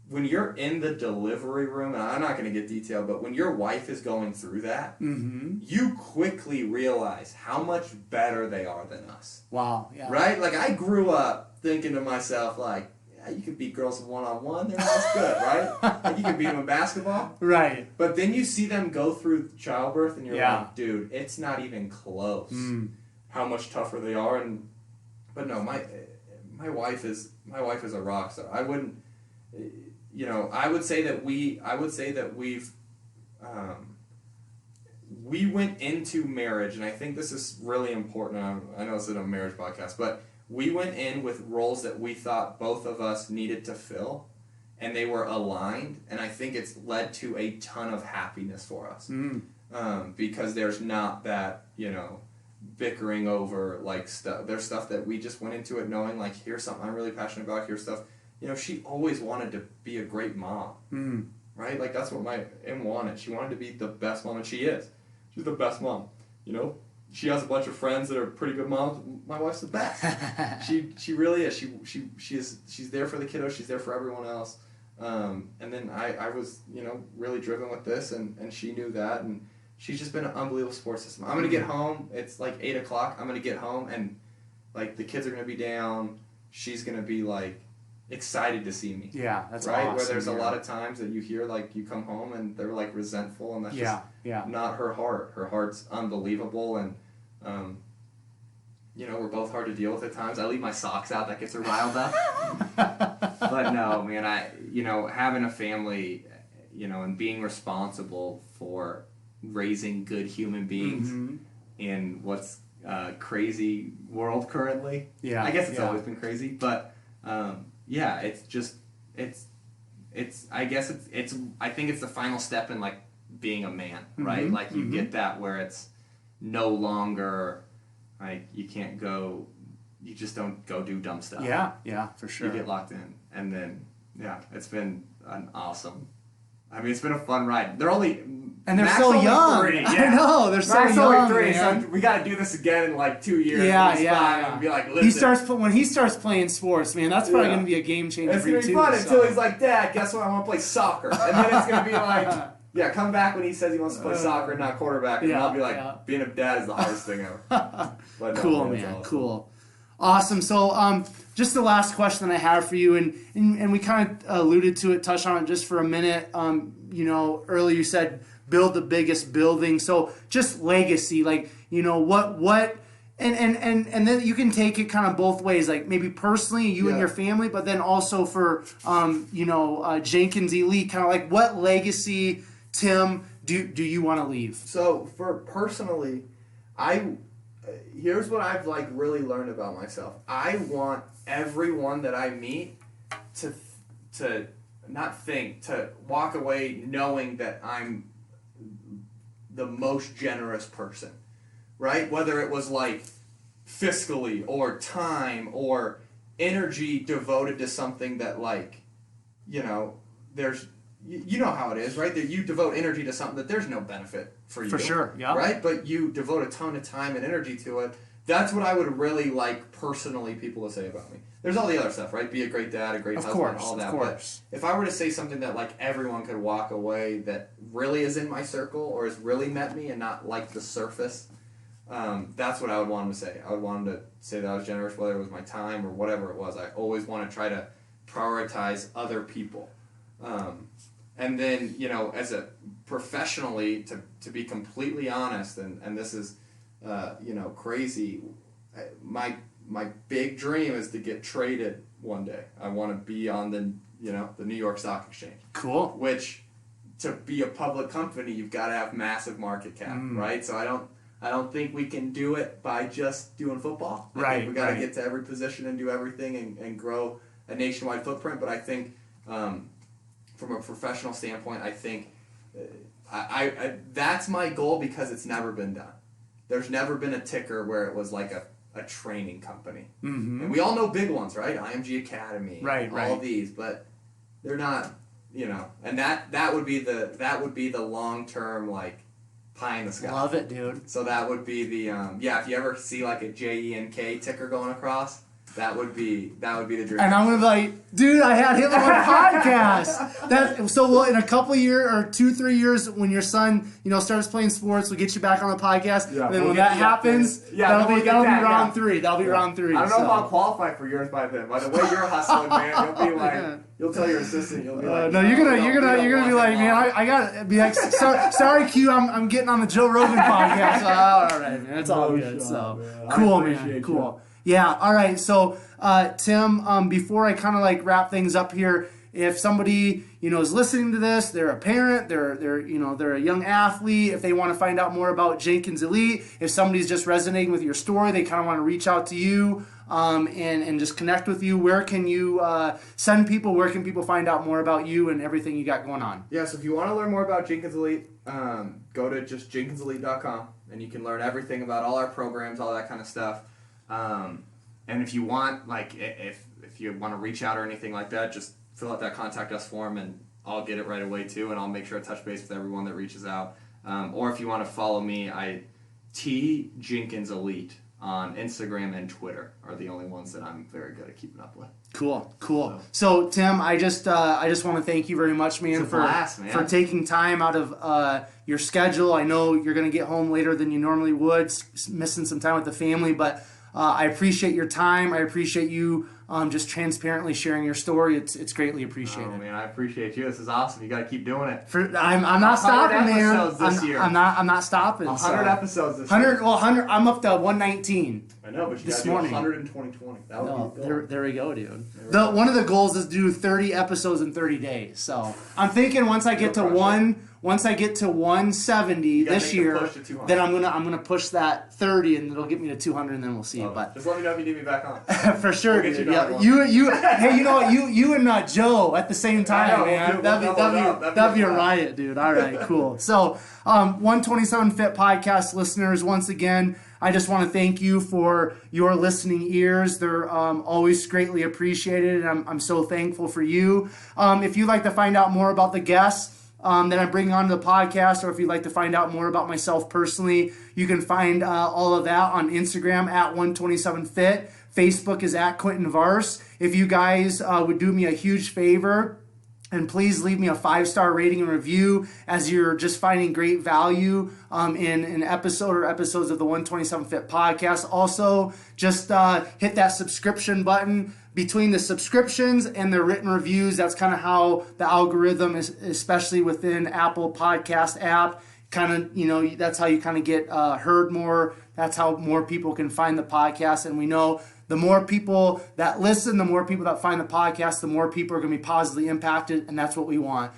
when you're in the delivery room, and I'm not going to get detailed, but when your wife is going through that, you quickly realize how much better they are than us. Wow. Yeah. Right? Like I grew up thinking to myself, like, yeah, you can beat girls one-on-one, they're not as good, right? Like you can beat them in basketball. Right. But then you see them go through childbirth, and you're like, dude, it's not even close how much tougher they are. But no, my wife is a rock star. I wouldn't, you know, I would say that we went into marriage, and I think this is really important. I know this is a marriage podcast, but we went in with roles that we thought both of us needed to fill, and they were aligned, and I think it's led to a ton of happiness for us. Because there's not that, you know, bickering over, like, stuff. There's stuff that we just went into it knowing, like, here's something I'm really passionate about, here's stuff. You know, she always wanted to be a great mom, right? Like, that's what my M wanted. She wanted to be the best mom, and she is. She's the best mom, you know? She has a bunch of friends that are pretty good moms. My wife's the best. She really is. She's there for the kiddos. She's there for everyone else. And then I was, you know, really driven with this, and she knew that, and she's just been an unbelievable support system. I'm gonna get home. It's like 8 o'clock. I'm gonna get home, and like the kids are gonna be down. She's gonna be like excited to see me. Yeah, that's right. Awesome, Where there's a lot of times that you hear like you come home and they're like resentful, and that's just not her heart. Her heart's unbelievable, and you know, we're both hard to deal with at times. I leave my socks out, that gets her riled up. But no, man, you know, having a family, you know, and being responsible for raising good human beings in what's crazy world currently. Yeah, I guess it's always been crazy, but yeah, it's just I guess I think it's the final step in like being a man, right? Like you get that where it's no longer like you just don't go do dumb stuff. Yeah, for sure. You get locked in, and then it's been an awesome. I mean, it's been a fun ride. They're so young. 3, yeah. I know, they're so young. 3, man. So we got to do this again in like 2 years. And be like, when he starts playing sports, man, that's probably going to be a game changer. It's going to be fun until he's like, Dad, guess what? I want to play soccer, and then it's going to be like. Yeah, come back when he says he wants to play soccer and not quarterback, and I'll be like, being a dad is the hardest thing ever. But no, cool, man. Awesome. Cool. Awesome. So, just the last question I have for you, and we kind of alluded to it, touched on it just for a minute. You know, earlier you said build the biggest building. So, just legacy, like, you know, what and then you can take it kind of both ways, like maybe personally, you and your family, but then also for, you know, Jenkins Elite, kind of like what legacy, Tim, do you want to leave? So for personally, here's what I've like really learned about myself. I want everyone that I meet to walk away knowing that I'm the most generous person, right? Whether it was like fiscally or time or energy devoted to something that like, you know, you know how it is, right? That you devote energy to something that there's no benefit for you. For sure, yeah. Right? But you devote a ton of time and energy to it. That's what I would really like personally people to say about me. There's all the other stuff, right? Be a great dad, a great husband, all that. Of course. But if I were to say something that like everyone could walk away that really is in my circle or has really met me and not like the surface, that's what I would want them to say. I would want them to say that I was generous, whether it was my time or whatever it was. I always want to try to prioritize other people. And then, you know, as a professionally, to be completely honest, and this is, you know, crazy, my big dream is to get traded one day. I want to be on the New York Stock Exchange. Cool. Which to be a public company, you've got to have massive market cap, right? So I don't think we can do it by just doing football. I think we got to get to every position and do everything and grow a nationwide footprint. But I think from a professional standpoint, I think I that's my goal because it's never been done. There's never been a ticker where it was like a training company. And we all know big ones, right? IMG Academy, all these, but they're not, and that would be the long-term, like, pie in the sky. Love it, dude. So that would be the if you ever see like a JENK ticker going across, that would be the dream. And I'm gonna be like, dude, I had him on my podcast. So in a couple years or 2-3 years, when your son, starts playing sports, we'll get you back on the podcast. Yeah, and then when that happens, that'll be round 3. That'll be round 3. I don't know if I'll qualify for yours by then. By the way you're hustling, man, you'll be like, you'll tell your assistant, you'll be like, no, you're gonna be like, man, I gotta be like, sorry, Q, I'm getting on the Joe Rogan podcast. All right, man, it's all good. So cool, man, cool. Yeah, all right. So, Tim, before I kind of like wrap things up here, if somebody is listening to this, they're a parent, they're a young athlete. If they want to find out more about Jenkins Elite, if somebody's just resonating with your story, they kind of want to reach out to you and just connect with you. Where can you send people? Where can people find out more about you and everything you got going on? Yeah. So if you want to learn more about Jenkins Elite, go to just jenkinselite.com and you can learn everything about all our programs, all that kind of stuff. And if you want, like, if you want to reach out or anything like that, just fill out that contact us form and I'll get it right away too, and I'll make sure I touch base with everyone that reaches out. Or if you want to follow me, T Jenkins Elite on Instagram and Twitter are the only ones that I'm very good at keeping up with. Cool. So Tim, I just want to thank you very much, man, for taking time out of your schedule. I know you're going to get home later than you normally would, missing some time with the family, but I appreciate your time. I appreciate you just transparently sharing your story. It's greatly appreciated. Oh man, I appreciate you. This is awesome. You got to keep doing it. I'm not stopping, man. Episodes this year. I'm not stopping. 100 episodes this year. 100. I'm up to 119. I know, but you got to do 100 in 2020. That would be cool. There we go, dude. One of the goals is to do 30 episodes in 30 days. So I'm thinking once I get to 170 this year, then I'm gonna push that 30, and it'll get me to 200, and then we'll see. But just let me know if you need me back on. For sure, dude. You hey, you know what? You and Joe at the same time, man. That'd be a riot, dude. All right, cool. So 127 Fit podcast listeners, once again, I just want to thank you for your listening ears. They're always greatly appreciated, and I'm so thankful for you. If you'd like to find out more about the guests that I'm bringing onto the podcast, or if you'd like to find out more about myself personally, you can find all of that on Instagram at 127fit. Facebook is at Quentin Vars. If you guys would do me a huge favor, and please leave me a 5-star rating and review as you're just finding great value in an episode or episodes of the 127 Fit podcast. Also, just hit that subscription button. Between the subscriptions and the written reviews, that's kind of how the algorithm is, especially within Apple Podcast app, kind of, that's how you kind of get heard more. That's how more people can find the podcast. And we know the more people that listen, the more people that find the podcast, the more people are going to be positively impacted, and that's what we want.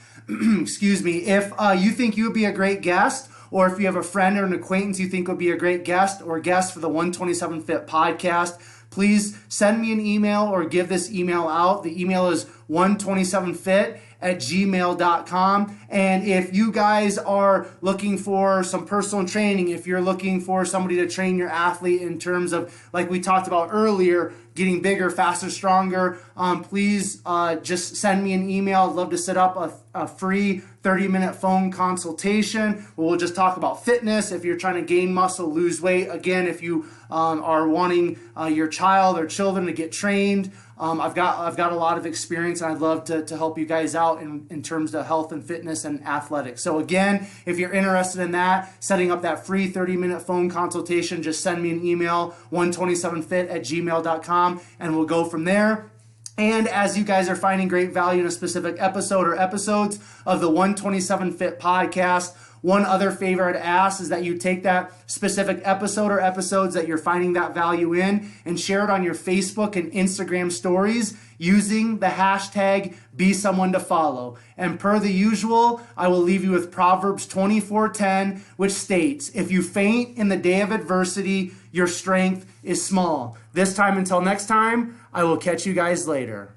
Excuse me. If you think you would be a great guest, or if you have a friend or an acquaintance you think would be a great guest or guest for the 127 Fit podcast, please send me an email or give this email out. The email is 127fit@gmail.com. And if you guys are looking for some personal training, if you're looking for somebody to train your athlete in terms of, like we talked about earlier, getting bigger, faster, stronger, please just send me an email. I'd love to set up a free 30-minute phone consultation where we'll just talk about fitness. If you're trying to gain muscle, lose weight, again, if you are wanting your child or children to get trained, I've got a lot of experience, and I'd love to help you guys out in terms of health and fitness and athletics. So again, if you're interested in that, setting up that free 30-minute phone consultation, just send me an email, 127fit@gmail.com, and we'll go from there. And as you guys are finding great value in a specific episode or episodes of the 127 Fit podcast, One other favor I'd ask is that you take that specific episode or episodes that you're finding that value in and share it on your Facebook and Instagram stories using the hashtag #BeSomeoneToFollow. And per the usual, I will leave you with Proverbs 24:10, which states, if you faint in the day of adversity, your strength is small. This time until next time, I will catch you guys later.